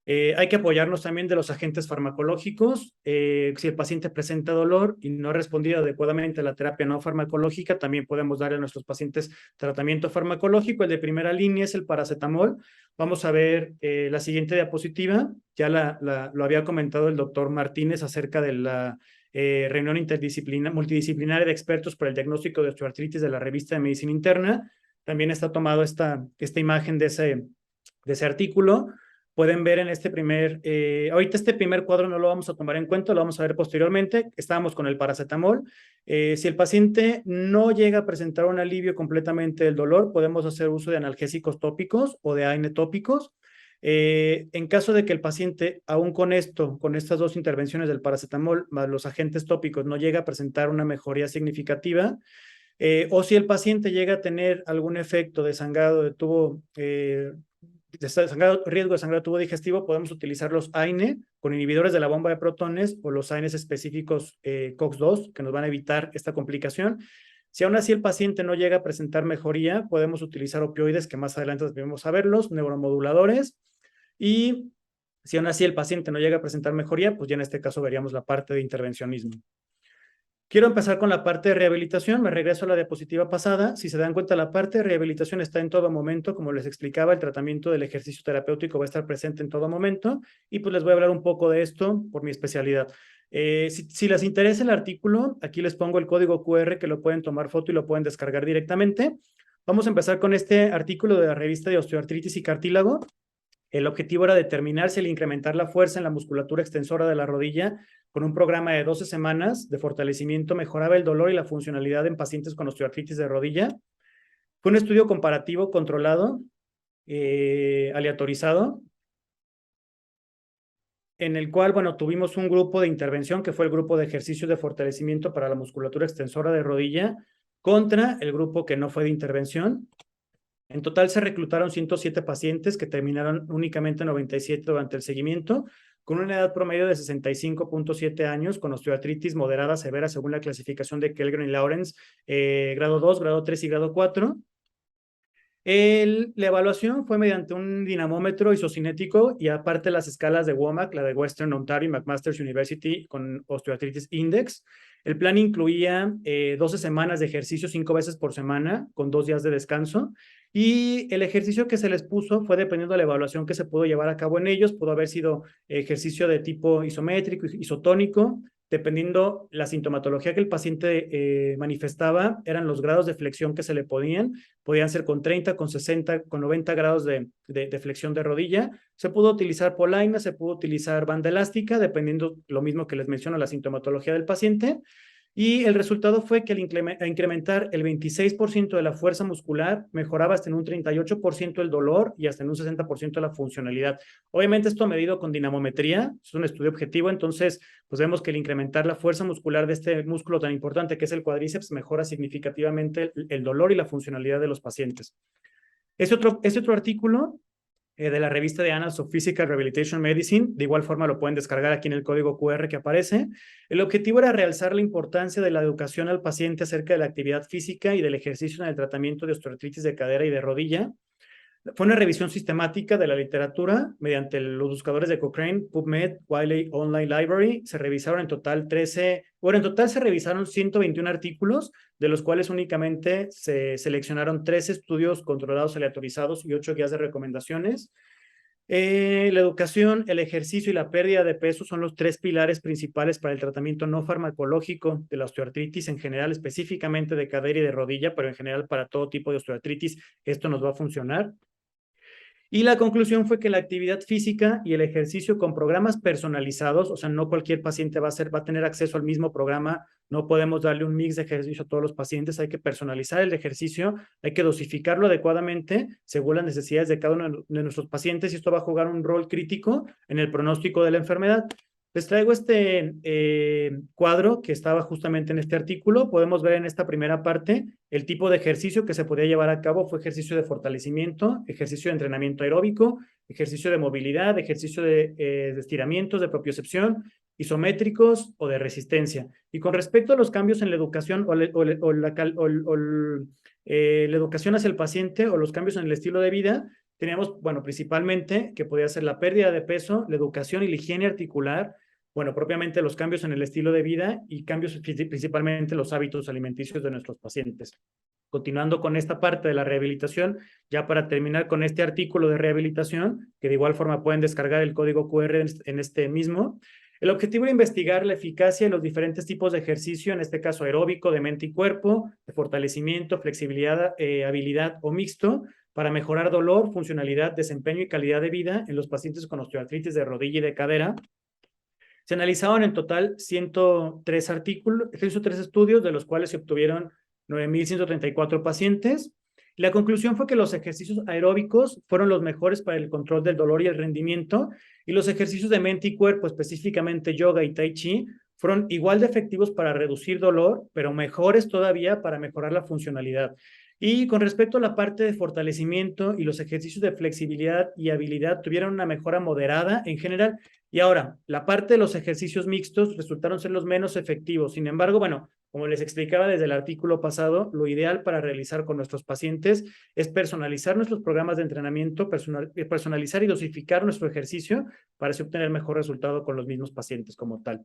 Hay que apoyarnos también de los agentes farmacológicos. Si el paciente presenta dolor y no ha respondido adecuadamente a la terapia no farmacológica, también podemos darle a nuestros pacientes tratamiento farmacológico. El de primera línea es el paracetamol. Vamos a ver la siguiente diapositiva. Ya lo había comentado el doctor Martínez acerca de la reunión multidisciplinaria de expertos para el diagnóstico de osteoartritis de la revista de Medicina Interna. También está tomado esta imagen de ese artículo. Pueden ver en este ahorita este primer cuadro no lo vamos a tomar en cuenta, lo vamos a ver posteriormente. Estábamos con el paracetamol. Si el paciente no llega a presentar un alivio completamente del dolor, podemos hacer uso de analgésicos tópicos o de AINE tópicos. En caso de que el paciente, aún con estas dos intervenciones del paracetamol más los agentes tópicos, no llega a presentar una mejoría significativa, o si el paciente llega a tener algún efecto de sangrado de tubo, riesgo de sangrado tubo digestivo, podemos utilizar los AINE con inhibidores de la bomba de protones o los AINEs específicos COX-2 que nos van a evitar esta complicación. Si aún así el paciente no llega a presentar mejoría, podemos utilizar opioides que más adelante vamos a verlos, neuromoduladores, y si aún así el paciente no llega a presentar mejoría, pues ya en este caso veríamos la parte de intervencionismo. Quiero empezar con la parte de rehabilitación. Me regreso a la diapositiva pasada. Si se dan cuenta, la parte de rehabilitación está en todo momento. Como les explicaba, el tratamiento del ejercicio terapéutico va a estar presente en todo momento. Y pues les voy a hablar un poco de esto por mi especialidad. Si les interesa el artículo, aquí les pongo el código QR que lo pueden tomar foto y lo pueden descargar directamente. Vamos a empezar con este artículo de la revista de Osteoartritis y Cartílago. El objetivo era determinar si el incrementar la fuerza en la musculatura extensora de la rodilla con un programa de 12 semanas de fortalecimiento mejoraba el dolor y la funcionalidad en pacientes con osteoartritis de rodilla. Fue un estudio comparativo controlado, aleatorizado, en el cual, bueno, tuvimos un grupo de intervención que fue el grupo de ejercicios de fortalecimiento para la musculatura extensora de rodilla contra el grupo que no fue de intervención. En total se reclutaron 107 pacientes que terminaron únicamente 97 durante el seguimiento, con una edad promedio de 65.7 años, con osteoartritis moderada severa según la clasificación de Kellgren y Lawrence, grado 2, grado 3 y grado 4. La evaluación fue mediante un dinamómetro isocinético y aparte las escalas de WOMAC, la de Western Ontario y McMaster University con Osteoarthritis Index. El plan incluía 12 semanas de ejercicio 5 veces por semana con 2 días de descanso y el ejercicio que se les puso fue dependiendo de la evaluación que se pudo llevar a cabo en ellos. Pudo haber sido ejercicio de tipo isométrico, isotónico, dependiendo la sintomatología que el paciente manifestaba, eran los grados de flexión que se le podían ser con 30, con 60, con 90 grados de flexión de rodilla. Se pudo utilizar polaina, se pudo utilizar banda elástica, dependiendo lo mismo que les menciono, la sintomatología del paciente. Y el resultado fue que al incrementar el 26% de la fuerza muscular, mejoraba hasta en un 38% el dolor y hasta en un 60% la funcionalidad. Obviamente esto medido con dinamometría, es un estudio objetivo, entonces pues vemos que el incrementar la fuerza muscular de este músculo tan importante que es el cuádriceps mejora significativamente el dolor y la funcionalidad de los pacientes. Este otro artículo de la revista de Annals of Physical Rehabilitation Medicine. De igual forma lo pueden descargar aquí en el código QR que aparece. El objetivo era realzar la importancia de la educación al paciente acerca de la actividad física y del ejercicio en el tratamiento de osteoartritis de cadera y de rodilla. Fue una revisión sistemática de la literatura mediante los buscadores de Cochrane, PubMed, Wiley Online Library. Se revisaron en total en total se revisaron 121 artículos, de los cuales únicamente se seleccionaron 3 estudios controlados aleatorizados y 8 guías de recomendaciones. La educación, el ejercicio y la pérdida de peso son los 3 pilares principales para el tratamiento no farmacológico de la osteoartritis en general, específicamente de cadera y de rodilla, pero en general para todo tipo de osteoartritis esto nos va a funcionar. Y la conclusión fue que la actividad física y el ejercicio con programas personalizados, o sea, no cualquier paciente va a tener acceso al mismo programa, no podemos darle un mix de ejercicio a todos los pacientes, hay que personalizar el ejercicio, hay que dosificarlo adecuadamente según las necesidades de cada uno de nuestros pacientes y esto va a jugar un rol crítico en el pronóstico de la enfermedad. Les traigo este cuadro que estaba justamente en este artículo. Podemos ver en esta primera parte el tipo de ejercicio que se podía llevar a cabo. Fue ejercicio de fortalecimiento, ejercicio de entrenamiento aeróbico, ejercicio de movilidad, ejercicio de estiramientos, de propiocepción, isométricos o de resistencia. Y con respecto a los cambios en la educación la educación hacia el paciente o los cambios en el estilo de vida, teníamos, bueno, principalmente que podía ser la pérdida de peso, la educación y la higiene articular, bueno, propiamente los cambios en el estilo de vida y cambios principalmente en los hábitos alimenticios de nuestros pacientes. Continuando con esta parte de la rehabilitación, ya para terminar con este artículo de rehabilitación, que de igual forma pueden descargar el código QR en este mismo, el objetivo era investigar la eficacia de los diferentes tipos de ejercicio, en este caso aeróbico, de mente y cuerpo, de fortalecimiento, flexibilidad, habilidad o mixto, para mejorar dolor, funcionalidad, desempeño y calidad de vida en los pacientes con osteoartritis de rodilla y de cadera. Se analizaron en total 103 estudios, de los cuales se obtuvieron 9,134 pacientes. La conclusión fue que los ejercicios aeróbicos fueron los mejores para el control del dolor y el rendimiento, y los ejercicios de mente y cuerpo, específicamente yoga y tai chi, fueron igual de efectivos para reducir dolor, pero mejores todavía para mejorar la funcionalidad. Y con respecto a la parte de fortalecimiento y los ejercicios de flexibilidad y habilidad, tuvieron una mejora moderada en general. Y ahora, la parte de los ejercicios mixtos resultaron ser los menos efectivos. Sin embargo, bueno, como les explicaba desde el artículo pasado, lo ideal para realizar con nuestros pacientes es personalizar nuestros programas de entrenamiento, personalizar y dosificar nuestro ejercicio para así obtener el mejor resultado con los mismos pacientes como tal.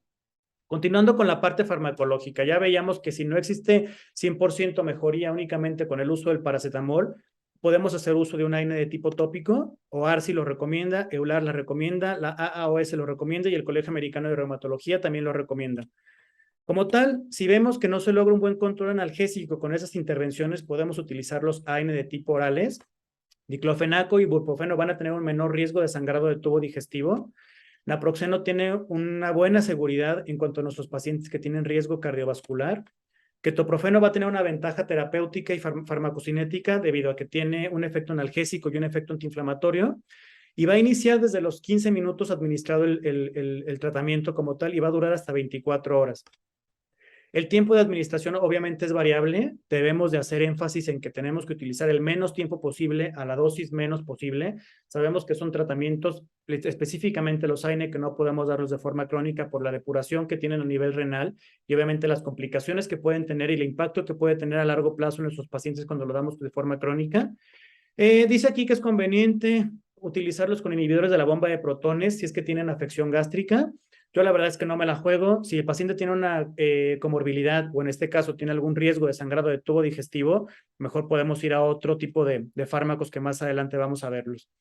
Continuando con la parte farmacológica, ya veíamos que si no existe 100% mejoría únicamente con el uso del paracetamol, podemos hacer uso de un AINE de tipo tópico, OARSI lo recomienda, EULAR la recomienda, la AAOS lo recomienda y el Colegio Americano de Reumatología también lo recomienda. Como tal, si vemos que no se logra un buen control analgésico con esas intervenciones, podemos utilizar los AINE de tipo orales. Diclofenaco y ibuprofeno van a tener un menor riesgo de sangrado del tubo digestivo. Naproxeno tiene una buena seguridad en cuanto a nuestros pacientes que tienen riesgo cardiovascular. Ketoprofeno va a tener una ventaja terapéutica y farmacocinética debido a que tiene un efecto analgésico y un efecto antiinflamatorio. Y va a iniciar desde los 15 minutos administrado el tratamiento como tal y va a durar hasta 24 horas. El tiempo de administración obviamente es variable. Debemos de hacer énfasis en que tenemos que utilizar el menos tiempo posible a la dosis menos posible. Sabemos que son tratamientos, específicamente los AINE, que no podemos darlos de forma crónica por la depuración que tienen a nivel renal y obviamente las complicaciones que pueden tener y el impacto que puede tener a largo plazo en nuestros pacientes cuando lo damos de forma crónica. Dice aquí que es conveniente utilizarlos con inhibidores de la bomba de protones si es que tienen afección gástrica. Yo la verdad es que no me la juego. Si el paciente tiene una comorbilidad o en este caso tiene algún riesgo de sangrado de tubo digestivo, mejor podemos ir a otro tipo de fármacos que más adelante vamos a verlos.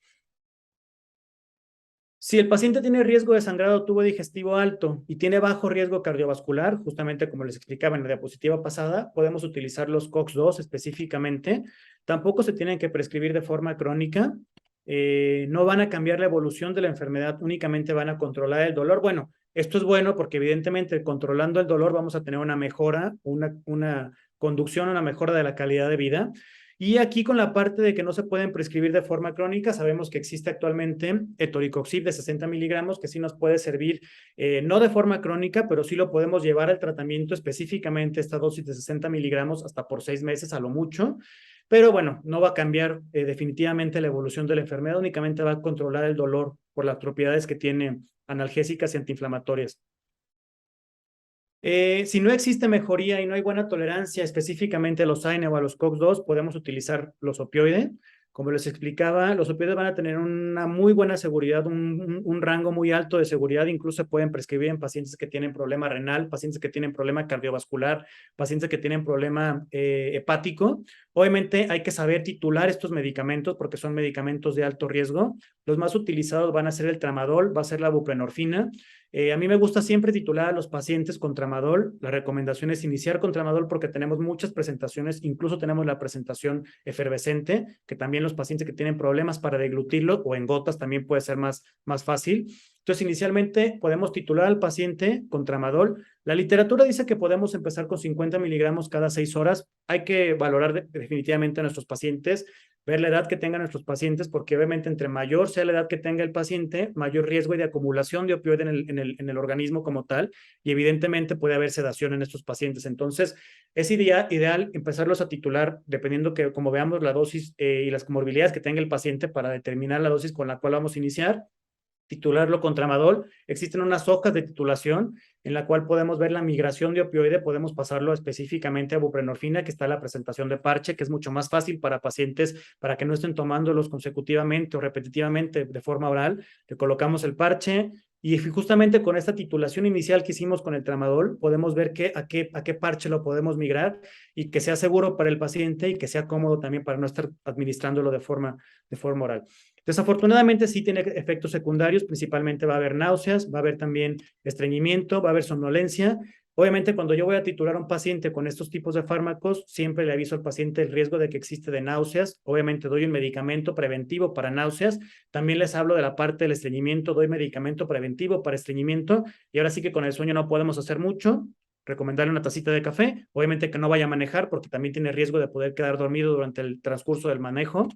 Si el paciente tiene riesgo de sangrado tubo digestivo alto y tiene bajo riesgo cardiovascular, justamente como les explicaba en la diapositiva pasada, podemos utilizar los COX-2 específicamente. Tampoco se tienen que prescribir de forma crónica. No van a cambiar la evolución de la enfermedad, únicamente van a controlar el dolor. Bueno, esto es bueno porque evidentemente controlando el dolor vamos a tener una mejora, una conducción, una mejora de la calidad de vida. Y aquí con la parte de que no se pueden prescribir de forma crónica, sabemos que existe actualmente etoricoxib de 60 miligramos que sí nos puede servir, no de forma crónica, pero sí lo podemos llevar al tratamiento específicamente esta dosis de 60 miligramos hasta por 6 meses a lo mucho. Pero bueno, no va a cambiar definitivamente la evolución de la enfermedad, únicamente va a controlar el dolor por las propiedades que tiene analgésicas y antiinflamatorias. Si no existe mejoría y no hay buena tolerancia específicamente a los AINE o a los COX-2, podemos utilizar los opioides. Como les explicaba, los opioides van a tener una muy buena seguridad, un rango muy alto de seguridad, incluso se pueden prescribir en pacientes que tienen problema renal, pacientes que tienen problema cardiovascular, pacientes que tienen problema hepático. Obviamente hay que saber titular estos medicamentos porque son medicamentos de alto riesgo. Los más utilizados van a ser el tramadol, va a ser la buprenorfina. A mí me gusta siempre titular a los pacientes con tramadol. La recomendación es iniciar con tramadol porque tenemos muchas presentaciones, incluso tenemos la presentación efervescente, que también los pacientes que tienen problemas para deglutirlo o en gotas también puede ser más fácil. Entonces, inicialmente podemos titular al paciente con tramadol. La literatura dice que podemos empezar con 50 miligramos cada 6 horas. Hay que valorar definitivamente a nuestros pacientes, ver la edad que tengan nuestros pacientes, porque obviamente entre mayor sea la edad que tenga el paciente, mayor riesgo de acumulación de opioide en el organismo como tal, y evidentemente puede haber sedación en estos pacientes. Entonces, es ideal empezarlos a titular, dependiendo que, como veamos, la dosis y las comorbilidades que tenga el paciente para determinar la dosis con la cual vamos a iniciar. Titularlo con tramadol. Existen unas hojas de titulación en la cual podemos ver la migración de opioide, podemos pasarlo específicamente a buprenorfina, que está en la presentación de parche, que es mucho más fácil para pacientes, para que no estén tomándolos consecutivamente o repetitivamente de forma oral. Le colocamos el parche y justamente con esta titulación inicial que hicimos con el tramadol, podemos ver a qué parche lo podemos migrar y que sea seguro para el paciente y que sea cómodo también para no estar administrándolo de forma oral. Desafortunadamente sí tiene efectos secundarios, principalmente va a haber náuseas, va a haber también estreñimiento, va a haber somnolencia. Obviamente cuando yo voy a titular a un paciente con estos tipos de fármacos, siempre le aviso al paciente el riesgo de que existe de náuseas. Obviamente doy un medicamento preventivo para náuseas. También les hablo de la parte del estreñimiento, doy medicamento preventivo para estreñimiento. Y ahora sí que con el sueño no podemos hacer mucho. Recomendarle una tacita de café. Obviamente que no vaya a manejar porque también tiene riesgo de poder quedar dormido durante el transcurso del manejo.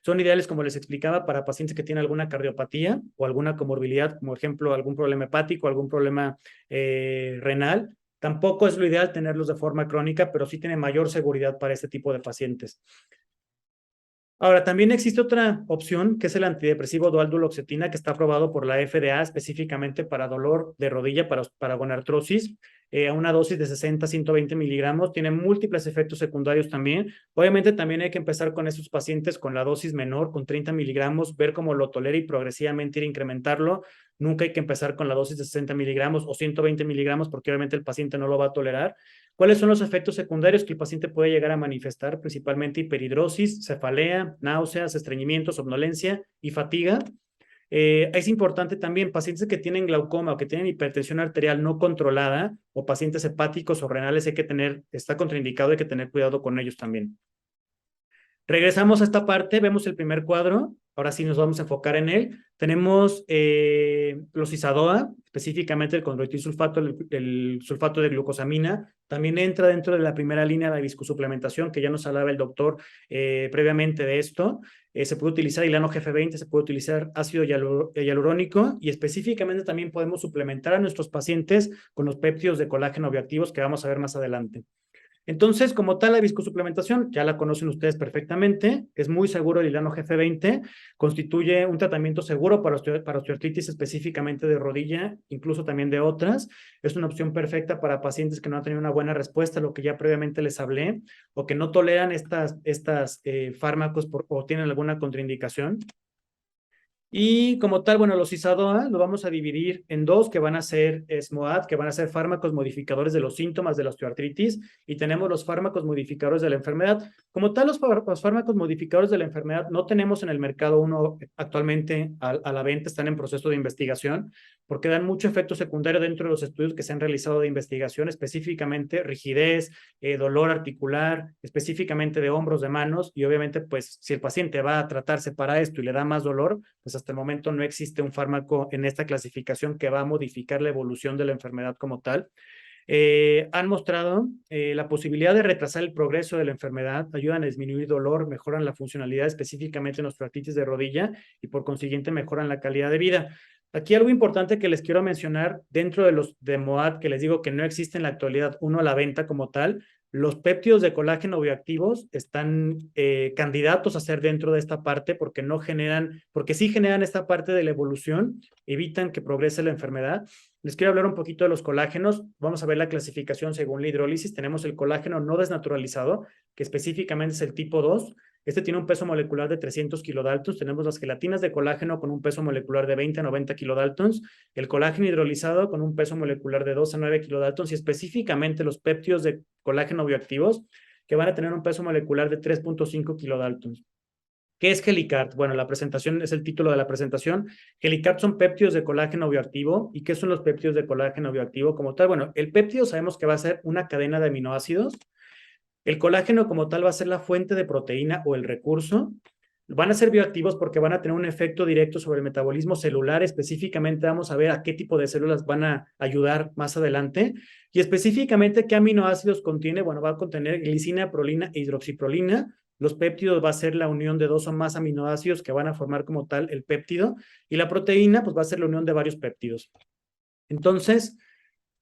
Son ideales, como les explicaba, para pacientes que tienen alguna cardiopatía o alguna comorbilidad, como ejemplo algún problema hepático, algún problema renal. Tampoco es lo ideal tenerlos de forma crónica, pero sí tiene mayor seguridad para este tipo de pacientes. Ahora, también existe otra opción, que es el antidepresivo dual duloxetina, que está aprobado por la FDA específicamente para dolor de rodilla, para gonartrosis, a una dosis de 60 a 120 miligramos. Tiene múltiples efectos secundarios también. Obviamente, también hay que empezar con estos pacientes con la dosis menor, con 30 miligramos, ver cómo lo tolera y progresivamente ir a incrementarlo. Nunca hay que empezar con la dosis de 60 miligramos o 120 miligramos, porque obviamente el paciente no lo va a tolerar. ¿Cuáles son los efectos secundarios que el paciente puede llegar a manifestar? Principalmente hiperhidrosis, cefalea, náuseas, estreñimiento, somnolencia y fatiga. Es importante también pacientes que tienen glaucoma o que tienen hipertensión arterial no controlada o pacientes hepáticos o renales, está contraindicado, hay que tener cuidado con ellos también. Regresamos a esta parte, vemos el primer cuadro, ahora sí nos vamos a enfocar en él. Tenemos los ISADOA, específicamente el condroitinsulfato, el sulfato de glucosamina, también entra dentro de la primera línea de la viscosuplementación, que ya nos hablaba el doctor previamente de esto. Se puede utilizar hilano GF20, se puede utilizar ácido hialurónico y específicamente también podemos suplementar a nuestros pacientes con los péptidos de colágeno bioactivos que vamos a ver más adelante. Entonces, como tal, la viscosuplementación, ya la conocen ustedes perfectamente, es muy seguro el hilano GF20, constituye un tratamiento seguro para osteoartritis específicamente de rodilla, incluso también de otras. Es una opción perfecta para pacientes que no han tenido una buena respuesta a lo que ya previamente les hablé, o que no toleran estas fármacos o tienen alguna contraindicación. Y como tal, bueno, los ISADOA lo vamos a dividir en dos, que van a ser SMOAD, que van a ser fármacos modificadores de los síntomas de la osteoartritis, y tenemos los fármacos modificadores de la enfermedad. Como tal, los fármacos modificadores de la enfermedad no tenemos en el mercado uno actualmente a la venta, están en proceso de investigación, porque dan mucho efecto secundario dentro de los estudios que se han realizado de investigación, específicamente rigidez, dolor articular, específicamente de hombros, de manos, y obviamente, pues, si el paciente va a tratarse para esto y le da más dolor, pues hasta el momento no existe un fármaco en esta clasificación que va a modificar la evolución de la enfermedad como tal. Han mostrado la posibilidad de retrasar el progreso de la enfermedad, ayudan a disminuir dolor, mejoran la funcionalidad específicamente en osteoartritis de rodilla y por consiguiente mejoran la calidad de vida. Aquí algo importante que les quiero mencionar, dentro de los de MOAD, que les digo que no existe en la actualidad uno a la venta como tal, los péptidos de colágeno bioactivos están candidatos a ser dentro de esta parte porque no generan, porque sí generan esta parte de la evolución, evitan que progrese la enfermedad. Les quiero hablar un poquito de los colágenos. Vamos a ver la clasificación según la hidrólisis. Tenemos el colágeno no desnaturalizado, que específicamente es el tipo 2. Este tiene un peso molecular de 300 kilodaltons. Tenemos las gelatinas de colágeno con un peso molecular de 20 a 90 kilodaltons. El colágeno hidrolizado con un peso molecular de 2 a 9 kilodaltons. Y específicamente los péptidos de colágeno bioactivos que van a tener un peso molecular de 3.5 kilodaltons. ¿Qué es Helicart? Bueno, la presentación es el título de la presentación. Helicart son péptidos de colágeno bioactivo. ¿Y qué son los péptidos de colágeno bioactivo como tal? Bueno, el péptido sabemos que va a ser una cadena de aminoácidos. El colágeno como tal va a ser la fuente de proteína o el recurso. Van a ser bioactivos porque van a tener un efecto directo sobre el metabolismo celular. Específicamente vamos a ver a qué tipo de células van a ayudar más adelante. Y específicamente qué aminoácidos contiene. Bueno, va a contener glicina, prolina e hidroxiprolina. Los péptidos va a ser la unión de dos o más aminoácidos que van a formar como tal el péptido. Y la proteína pues va a ser la unión de varios péptidos. Entonces,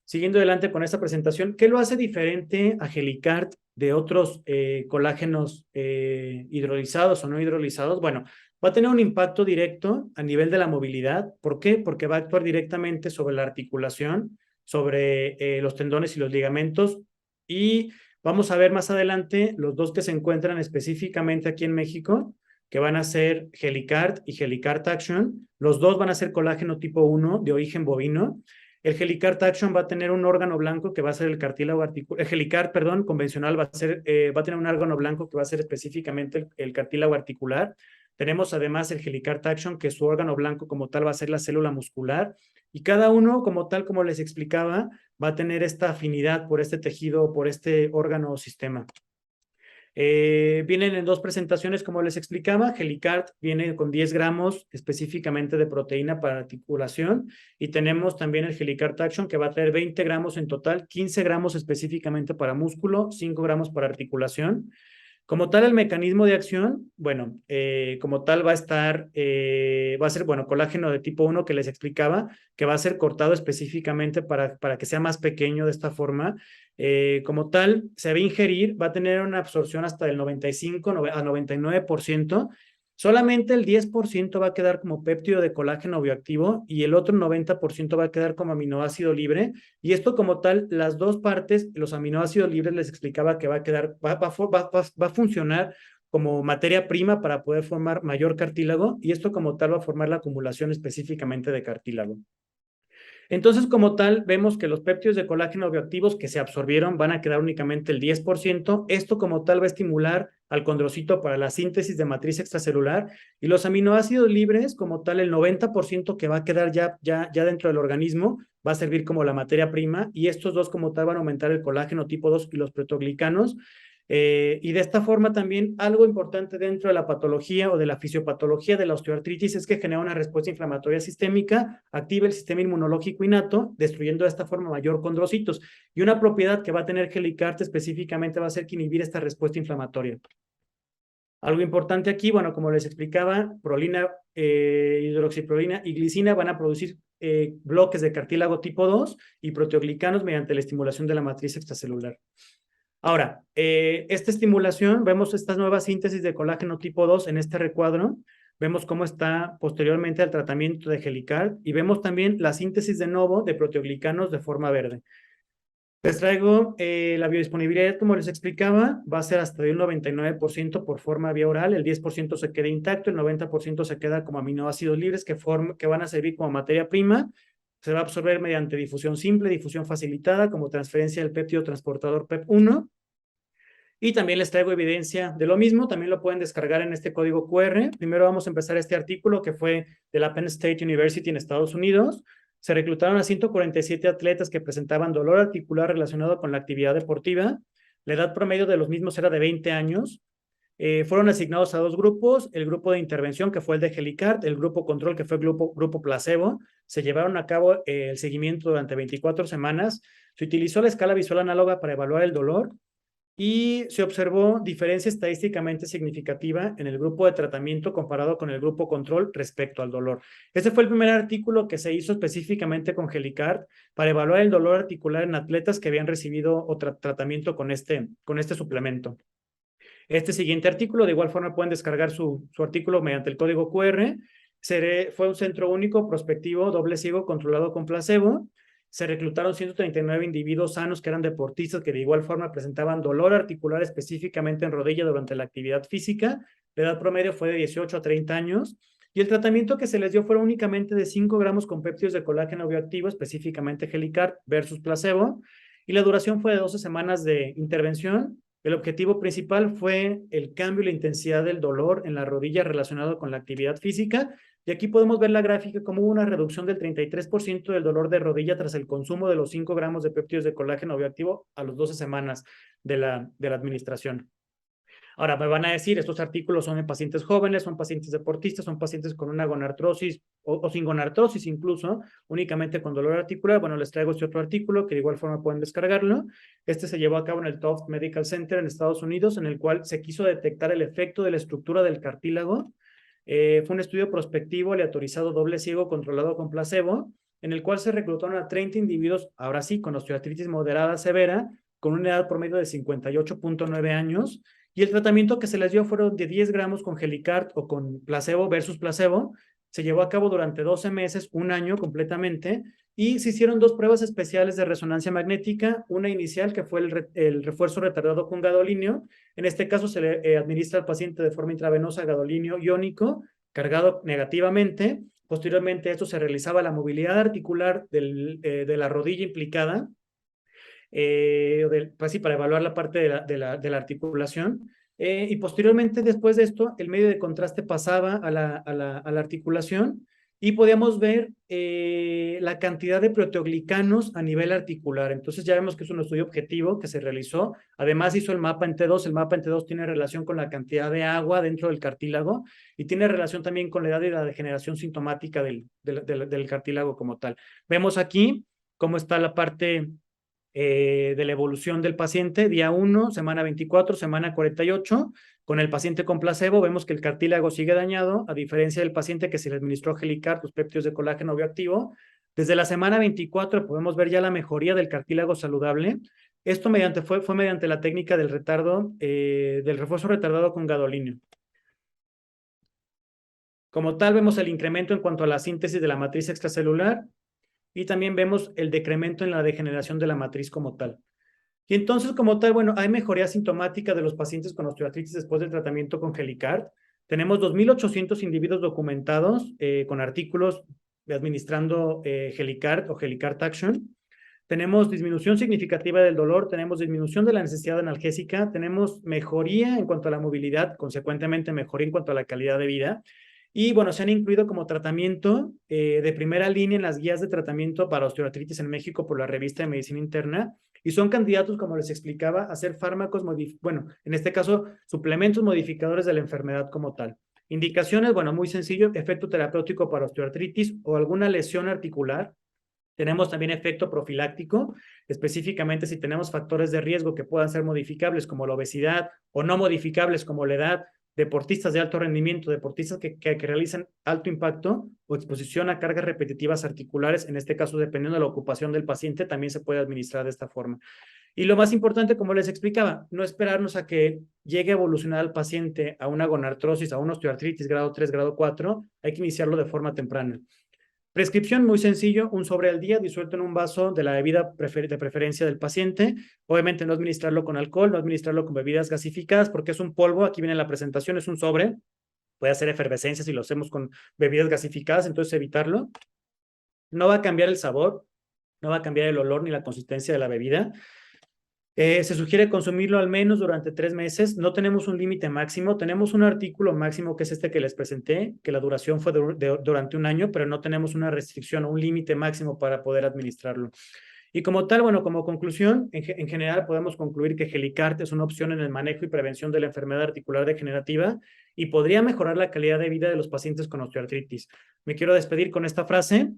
siguiendo adelante con esta presentación, ¿qué lo hace diferente a Helicart de otros colágenos hidrolizados o no hidrolizados? Bueno, va a tener un impacto directo a nivel de la movilidad. ¿Por qué? Porque va a actuar directamente sobre la articulación, sobre los tendones y los ligamentos. Y vamos a ver más adelante los dos que se encuentran específicamente aquí en México, que van a ser Helicart y Helicart Action. Los dos van a ser colágeno tipo 1 de origen bovino. El Helicart Action va a tener un órgano blanco que va a ser el cartílago articular. El Helicart, perdón, convencional va a tener un órgano blanco que va a ser específicamente el cartílago articular. Tenemos además el Helicart Action, que su órgano blanco como tal va a ser la célula muscular. Y cada uno, como tal, como les explicaba, va a tener esta afinidad por este tejido, por este órgano o sistema. Vienen en dos presentaciones, como les explicaba. Helicart viene con 10 gramos específicamente de proteína para articulación y tenemos también el Helicart Action que va a tener 20 gramos en total, 15 gramos específicamente para músculo, 5 gramos para articulación. Como tal, el mecanismo de acción, bueno, como tal va a ser, bueno, colágeno de tipo 1 que les explicaba, que va a ser cortado específicamente para que sea más pequeño de esta forma. Como tal, se va a ingerir, va a tener una absorción hasta del 95 a 99%. Solamente el 10% va a quedar como péptido de colágeno bioactivo y el otro 90% va a quedar como aminoácido libre. Y esto como tal, las dos partes, los aminoácidos libres les explicaba que va a funcionar como materia prima para poder formar mayor cartílago y esto como tal va a formar la acumulación específicamente de cartílago. Entonces, como tal, vemos que los péptidos de colágeno bioactivos que se absorbieron van a quedar únicamente el 10%. Esto como tal va a estimular al condrocito para la síntesis de matriz extracelular y los aminoácidos libres, como tal, el 90% que va a quedar ya dentro del organismo va a servir como la materia prima y estos dos como tal van a aumentar el colágeno tipo 2 y los proteoglicanos. Y de esta forma también algo importante dentro de la patología o de la fisiopatología de la osteoartritis es que genera una respuesta inflamatoria sistémica, activa el sistema inmunológico innato, destruyendo de esta forma mayor condrocitos. Y una propiedad que va a tener Helicart específicamente va a ser que inhibir esta respuesta inflamatoria. Algo importante aquí, bueno, como les explicaba, prolina, hidroxiprolina y glicina van a producir bloques de cartílago tipo 2 y proteoglicanos mediante la estimulación de la matriz extracelular. Ahora, esta estimulación, vemos estas nuevas síntesis de colágeno tipo 2 en este recuadro, vemos cómo está posteriormente al tratamiento de Helicart y vemos también la síntesis de novo de proteoglicanos de forma verde. Les traigo la biodisponibilidad, como les explicaba, va a ser hasta de un 99% por forma vía oral, el 10% se queda intacto, el 90% se queda como aminoácidos libres que van a servir como materia prima, se va a absorber mediante difusión simple, difusión facilitada, como transferencia del péptido transportador PEP1, y también les traigo evidencia de lo mismo, también lo pueden descargar en este código QR. Primero vamos a empezar este artículo que fue de la Penn State University en Estados Unidos. Se reclutaron a 147 atletas que presentaban dolor articular relacionado con la actividad deportiva. La edad promedio de los mismos era de 20 años. Fueron asignados a dos grupos, el grupo de intervención que fue el de Helicart, el grupo control que fue el grupo placebo. Se llevaron a cabo el seguimiento durante 24 semanas. Se utilizó la escala visual análoga para evaluar el dolor y se observó diferencia estadísticamente significativa en el grupo de tratamiento comparado con el grupo control respecto al dolor. Este fue el primer artículo que se hizo específicamente con Helicart para evaluar el dolor articular en atletas que habían recibido tratamiento con este suplemento. Este siguiente artículo, de igual forma pueden descargar su artículo mediante el código QR. Fue un centro único, prospectivo, doble ciego, controlado con placebo. Se reclutaron 139 individuos sanos que eran deportistas que de igual forma presentaban dolor articular específicamente en rodilla durante la actividad física. La edad promedio fue de 18 a 30 años. Y el tratamiento que se les dio fue únicamente de 5 gramos con péptidos de colágeno bioactivo, específicamente Helicart versus placebo. Y la duración fue de 12 semanas de intervención. El objetivo principal fue el cambio y la intensidad del dolor en la rodilla relacionado con la actividad física. Y aquí podemos ver la gráfica como hubo una reducción del 33% del dolor de rodilla tras el consumo de los 5 gramos de péptidos de colágeno bioactivo a las 12 semanas de la administración. Ahora, me van a decir, estos artículos son en pacientes jóvenes, son pacientes deportistas, son pacientes con una gonartrosis o sin gonartrosis incluso, únicamente con dolor articular. Bueno, les traigo este otro artículo que de igual forma pueden descargarlo. Este se llevó a cabo en el Tufts Medical Center en Estados Unidos, en el cual se quiso detectar el efecto de la estructura del cartílago. Fue un estudio prospectivo, aleatorizado, doble ciego, controlado con placebo, en el cual se reclutaron a 30 individuos, ahora sí, con osteoartritis moderada severa, con una edad promedio de 58.9 años, y el tratamiento que se les dio fueron de 10 gramos con Helicart o con placebo versus placebo. Se llevó a cabo durante 12 meses, un año completamente, y se hicieron 2 pruebas especiales de resonancia magnética, una inicial que fue el refuerzo retardado con gadolinio. En este caso se le administra al paciente de forma intravenosa gadolinio iónico, cargado negativamente. Posteriormente a esto se realizaba la movilidad articular de la rodilla implicada, pues sí, para evaluar la parte de la articulación. Y posteriormente, después de esto, el medio de contraste pasaba a la articulación y podíamos ver la cantidad de proteoglicanos a nivel articular. Entonces ya vemos que es un estudio objetivo que se realizó. Además hizo el mapa en T2. El mapa en T2 tiene relación con la cantidad de agua dentro del cartílago y tiene relación también con la edad y la degeneración sintomática del cartílago como tal. Vemos aquí cómo está la parte de la evolución del paciente, día 1, semana 24, semana 48. Con el paciente con placebo vemos que el cartílago sigue dañado, a diferencia del paciente que se le administró Helicart, los péptidos de colágeno bioactivo. Desde la semana 24 podemos ver ya la mejoría del cartílago saludable. Esto fue mediante la técnica del refuerzo retardado con gadolinio. Como tal, vemos el incremento en cuanto a la síntesis de la matriz extracelular, y también vemos el decremento en la degeneración de la matriz como tal. Y entonces, como tal, bueno, hay mejoría sintomática de los pacientes con osteoartritis después del tratamiento con Helicart. Tenemos 2.800 individuos documentados con artículos administrando Helicart o Helicart Action. Tenemos disminución significativa del dolor, tenemos disminución de la necesidad analgésica, tenemos mejoría en cuanto a la movilidad, consecuentemente mejoría en cuanto a la calidad de vida. Y bueno, se han incluido como tratamiento de primera línea en las guías de tratamiento para osteoartritis en México por la revista de Medicina Interna y son candidatos, como les explicaba, a ser fármacos, bueno, en este caso, suplementos modificadores de la enfermedad como tal. Indicaciones, bueno, muy sencillo, efecto terapéutico para osteoartritis o alguna lesión articular. Tenemos también efecto profiláctico, específicamente si tenemos factores de riesgo que puedan ser modificables como la obesidad o no modificables como la edad, deportistas de alto rendimiento, deportistas que realizan alto impacto o exposición a cargas repetitivas articulares, en este caso dependiendo de la ocupación del paciente, también se puede administrar de esta forma. Y lo más importante, como les explicaba, no esperarnos a que llegue a evolucionar al paciente a una gonartrosis, a una osteoartritis grado 3, grado 4, hay que iniciarlo de forma temprana. Prescripción muy sencillo, un sobre al día disuelto en un vaso de la bebida de preferencia del paciente. Obviamente no administrarlo con alcohol, no administrarlo con bebidas gasificadas porque es un polvo, aquí viene la presentación, es un sobre, puede hacer efervescencia si lo hacemos con bebidas gasificadas, entonces evitarlo. No va a cambiar el sabor, no va a cambiar el olor ni la consistencia de la bebida. Se sugiere consumirlo al menos durante 3 meses. No tenemos un límite máximo. Tenemos un artículo máximo que es este que les presenté, que la duración fue durante 1 año, pero no tenemos una restricción o un límite máximo para poder administrarlo. Y como tal, bueno, como conclusión, en general podemos concluir que Helicart es una opción en el manejo y prevención de la enfermedad articular degenerativa y podría mejorar la calidad de vida de los pacientes con osteoartritis. Me quiero despedir con esta frase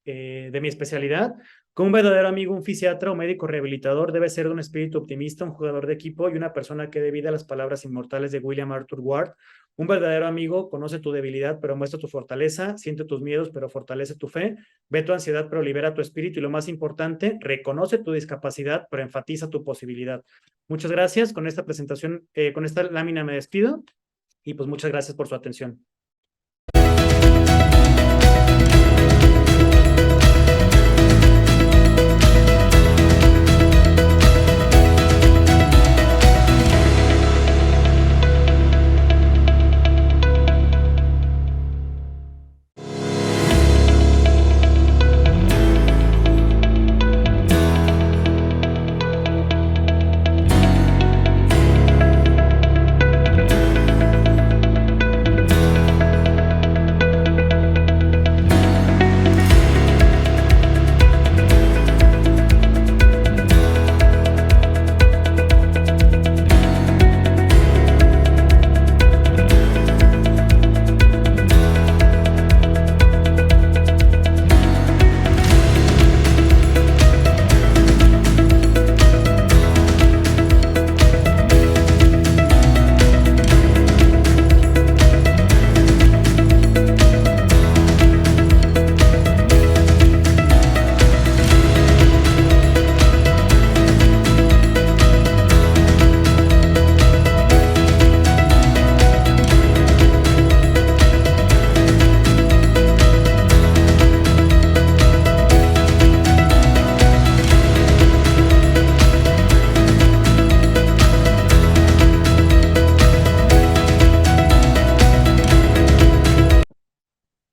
de mi especialidad. Como un verdadero amigo, un fisiatra o médico rehabilitador debe ser de un espíritu optimista, un jugador de equipo y una persona que dé vida a las palabras inmortales de William Arthur Ward. Un verdadero amigo conoce tu debilidad, pero muestra tu fortaleza, siente tus miedos, pero fortalece tu fe, ve tu ansiedad, pero libera tu espíritu y lo más importante, reconoce tu discapacidad, pero enfatiza tu posibilidad. Muchas gracias. Con esta presentación, con esta lámina me despido y pues muchas gracias por su atención.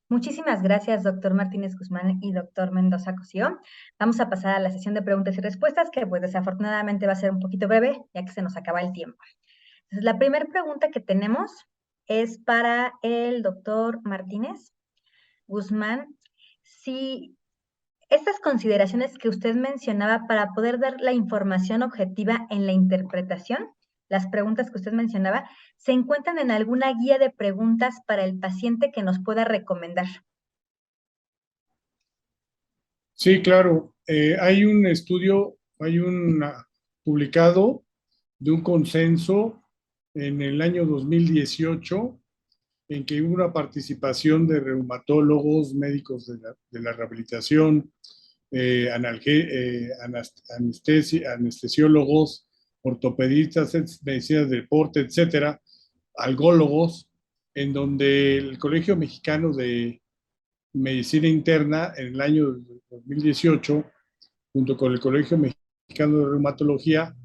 Muchísimas gracias, doctor Martínez Guzmán y doctor Mendoza Cosío. Vamos a pasar a la sesión de preguntas y respuestas, que pues desafortunadamente va a ser un poquito breve, ya que se nos acaba el tiempo. Entonces, la primera pregunta que tenemos es para el doctor Martínez Guzmán. Si estas consideraciones que usted mencionaba para poder dar la información objetiva en la interpretación, las preguntas que usted mencionaba, ¿se encuentran en alguna guía de preguntas para el paciente que nos pueda recomendar? Sí, claro. Hay un estudio, publicado de un consenso en el año 2018 en que hubo una participación de reumatólogos, médicos de la rehabilitación, anestesiólogos, ortopedistas, medicinas de deporte, etcétera, algólogos, en donde el Colegio Mexicano de Medicina Interna en el año 2018, junto con el Colegio Mexicano de Reumatología,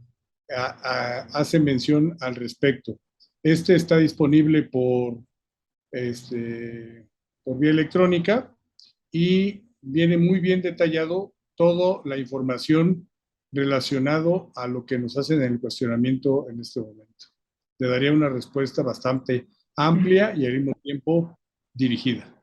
hace mención al respecto. Este está disponible por vía electrónica y viene muy bien detallado toda la información relacionado a lo que nos hacen en el cuestionamiento en este momento. Le daría una respuesta bastante amplia y al mismo tiempo dirigida.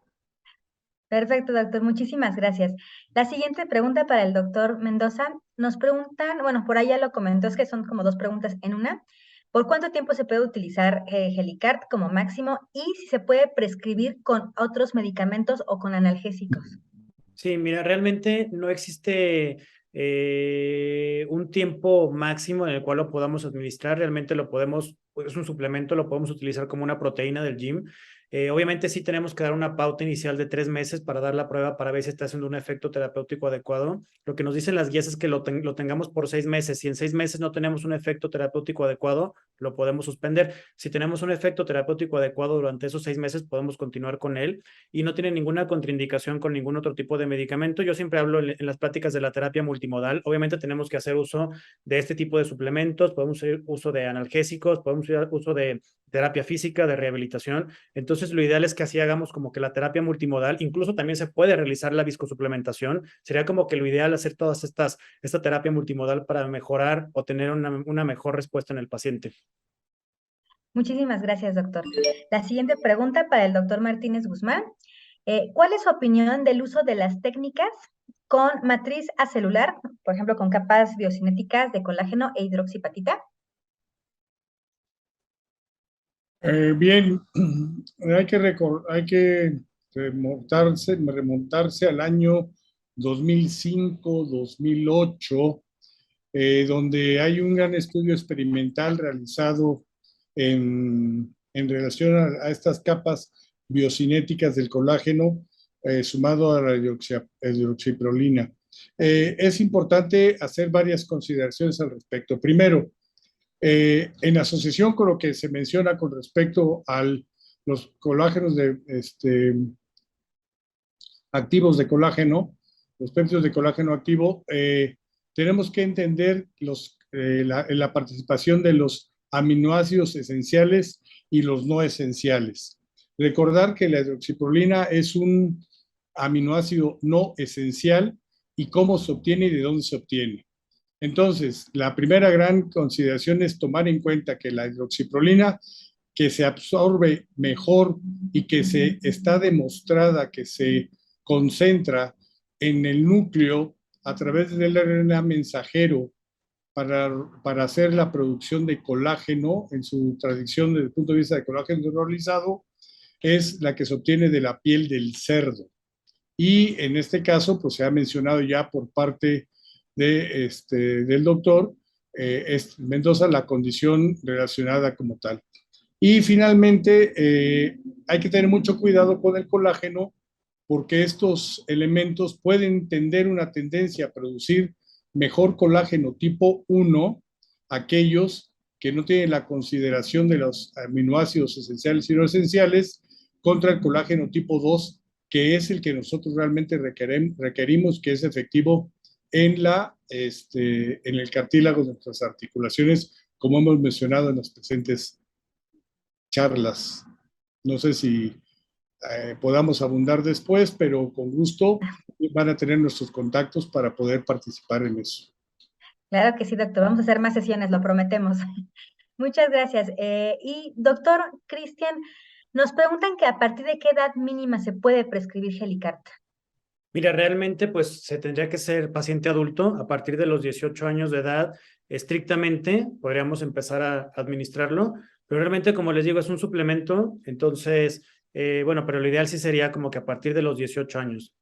Perfecto, doctor. Muchísimas gracias. La siguiente pregunta para el doctor Mendoza nos preguntan, bueno, por ahí ya lo comentó, es que son como dos preguntas en una. ¿Por cuánto tiempo se puede utilizar Helicart como máximo y si se puede prescribir con otros medicamentos o con analgésicos? Sí, mira, realmente no existe un tiempo máximo en el cual lo podamos administrar. Realmente lo podemos, pues, es un suplemento, lo podemos utilizar como una proteína del gym. Obviamente sí tenemos que dar una pauta inicial de 3 meses para dar la prueba para ver si está haciendo un efecto terapéutico adecuado. Lo que nos dicen las guías es que lo tengamos por 6 meses. Si en 6 meses no tenemos un efecto terapéutico adecuado, lo podemos suspender. Si tenemos un efecto terapéutico adecuado durante esos 6 meses, podemos continuar con él y no tiene ninguna contraindicación con ningún otro tipo de medicamento. Yo siempre hablo en las pláticas de la terapia multimodal. Obviamente tenemos que hacer uso de este tipo de suplementos, podemos hacer uso de analgésicos, podemos hacer uso de terapia física, de rehabilitación. Entonces, lo ideal es que así hagamos como que la terapia multimodal, incluso también se puede realizar la viscosuplementación. Sería como que lo ideal hacer esta terapia multimodal para mejorar o tener una mejor respuesta en el paciente. Muchísimas gracias, doctor. La siguiente pregunta para el doctor Martínez Guzmán. ¿Cuál es su opinión del uso de las técnicas con matriz acelular, por ejemplo, con capas biocinéticas de colágeno e hidroxipatita? Bien, hay que remontarse al año 2005, 2008, donde hay un gran estudio experimental realizado en relación a estas capas biocinéticas del colágeno, sumado a la hidroxiprolina. Es importante hacer varias consideraciones al respecto. Primero, en asociación con lo que se menciona con respecto a los colágenos activos de colágeno, los péptidos de colágeno activo, tenemos que entender la participación de los aminoácidos esenciales y los no esenciales. Recordar que la hidroxiprolina es un aminoácido no esencial y cómo se obtiene y de dónde se obtiene. Entonces, la primera gran consideración es tomar en cuenta que la hidroxiprolina, que se absorbe mejor y que está demostrada que se concentra en el núcleo a través del RNA mensajero para hacer la producción de colágeno, en su tradición desde el punto de vista de colágeno hidrolizado, es la que se obtiene de la piel del cerdo. Y en este caso, pues se ha mencionado ya por parte del doctor Mendoza la condición relacionada como tal. Y finalmente, hay que tener mucho cuidado con el colágeno porque estos elementos pueden tener una tendencia a producir mejor colágeno tipo 1, aquellos que no tienen la consideración de los aminoácidos esenciales y no esenciales, contra el colágeno tipo 2, que es el que nosotros realmente requerimos, que es efectivo en el cartílago de nuestras articulaciones, como hemos mencionado en las presentes charlas. No sé si podamos abundar después, pero con gusto van a tener nuestros contactos para poder participar en eso. Claro que sí, doctor. Vamos a hacer más sesiones, lo prometemos. Muchas gracias. Y doctor Cristian, nos preguntan que a partir de qué edad mínima se puede prescribir Helicart. Mira, realmente pues se tendría que ser paciente adulto a partir de los 18 años de edad, estrictamente podríamos empezar a administrarlo, pero realmente como les digo es un suplemento, entonces, bueno, pero lo ideal sí sería como que a partir de los 18 años.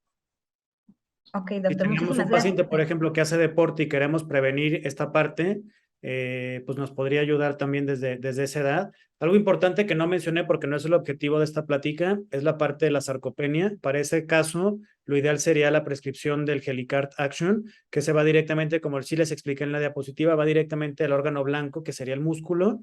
Ok, Si doctor, tenemos muchísimas un gracias. paciente, por ejemplo, que hace deporte y queremos prevenir esta parte, pues nos podría ayudar también desde esa edad. Algo importante que no mencioné porque no es el objetivo de esta plática es la parte de la sarcopenia. Para ese caso, lo ideal sería la prescripción del Helicart Action, que se va directamente, como sí les expliqué en la diapositiva, va directamente al órgano blanco, que sería el músculo.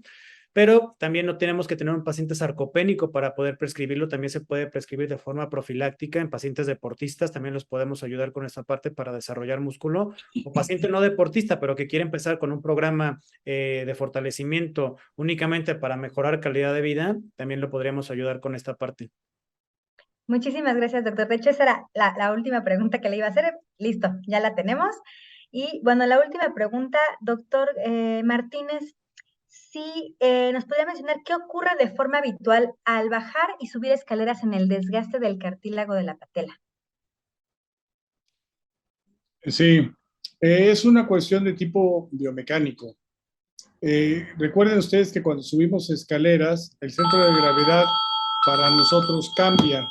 Pero también no tenemos que tener un paciente sarcopénico para poder prescribirlo. También se puede prescribir de forma profiláctica en pacientes deportistas. También los podemos ayudar con esta parte para desarrollar músculo. O paciente no deportista, pero que quiere empezar con un programa de fortalecimiento únicamente para mejorar calidad de vida, también lo podríamos ayudar con esta parte. Muchísimas gracias, doctor. De hecho, esa era la última pregunta que le iba a hacer. Listo, ya la tenemos. Y bueno, la última pregunta, doctor Martínez, si nos podría mencionar qué ocurre de forma habitual al bajar y subir escaleras en el desgaste del cartílago de la patela. Sí, Es una cuestión de tipo biomecánico. Recuerden ustedes que cuando subimos escaleras, el centro de gravedad para nosotros cambia.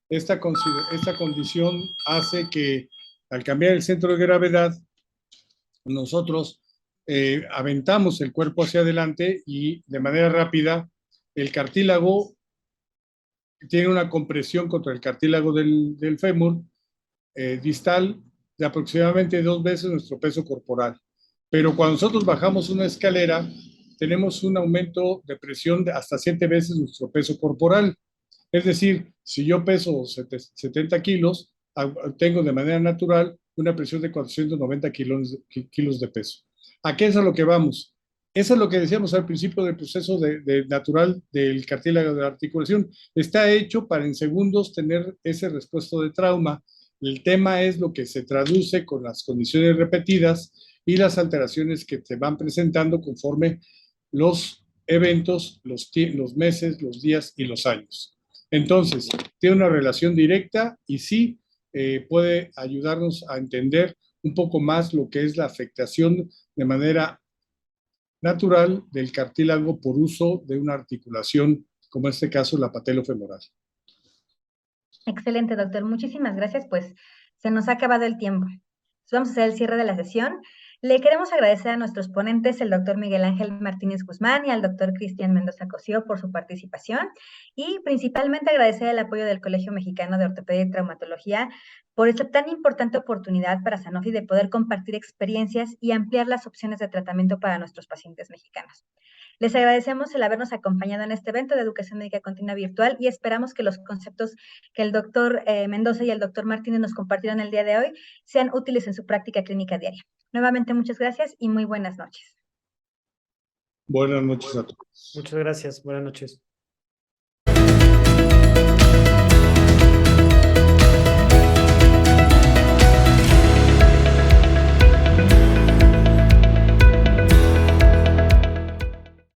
Esta condición hace que al cambiar el centro de gravedad, nosotros aventamos el cuerpo hacia adelante y de manera rápida el cartílago tiene una compresión contra el cartílago del fémur distal de aproximadamente 2 veces nuestro peso corporal. Pero cuando nosotros bajamos una escalera, tenemos un aumento de presión de hasta 7 veces nuestro peso corporal. Es decir, si yo peso 70 kilos, tengo de manera natural una presión de 490 kilos de peso. ¿A qué es a lo que vamos? Eso es lo que decíamos al principio del proceso natural del cartílago de la articulación. Está hecho para en segundos tener ese respuesto de trauma. El tema es lo que se traduce con las condiciones repetidas y las alteraciones que se van presentando conforme los eventos, los meses, los días y los años. Entonces, tiene una relación directa y sí puede ayudarnos a entender un poco más lo que es la afectación de manera natural del cartílago por uso de una articulación, como en este caso la patelofemoral. Excelente, doctor. Muchísimas gracias. Pues se nos ha acabado el tiempo. Entonces, vamos a hacer el cierre de la sesión. Le queremos agradecer a nuestros ponentes, el doctor Miguel Ángel Martínez Guzmán y al doctor Cristian Mendoza Cosío por su participación y principalmente agradecer el apoyo del Colegio Mexicano de Ortopedia y Traumatología por esta tan importante oportunidad para Sanofi de poder compartir experiencias y ampliar las opciones de tratamiento para nuestros pacientes mexicanos. Les agradecemos el habernos acompañado en este evento de Educación Médica Continua Virtual y esperamos que los conceptos que el doctor Mendoza y el doctor Martínez nos compartieron el día de hoy sean útiles en su práctica clínica diaria. Nuevamente, muchas gracias y muy buenas noches. Buenas noches a todos. Muchas gracias. Buenas noches.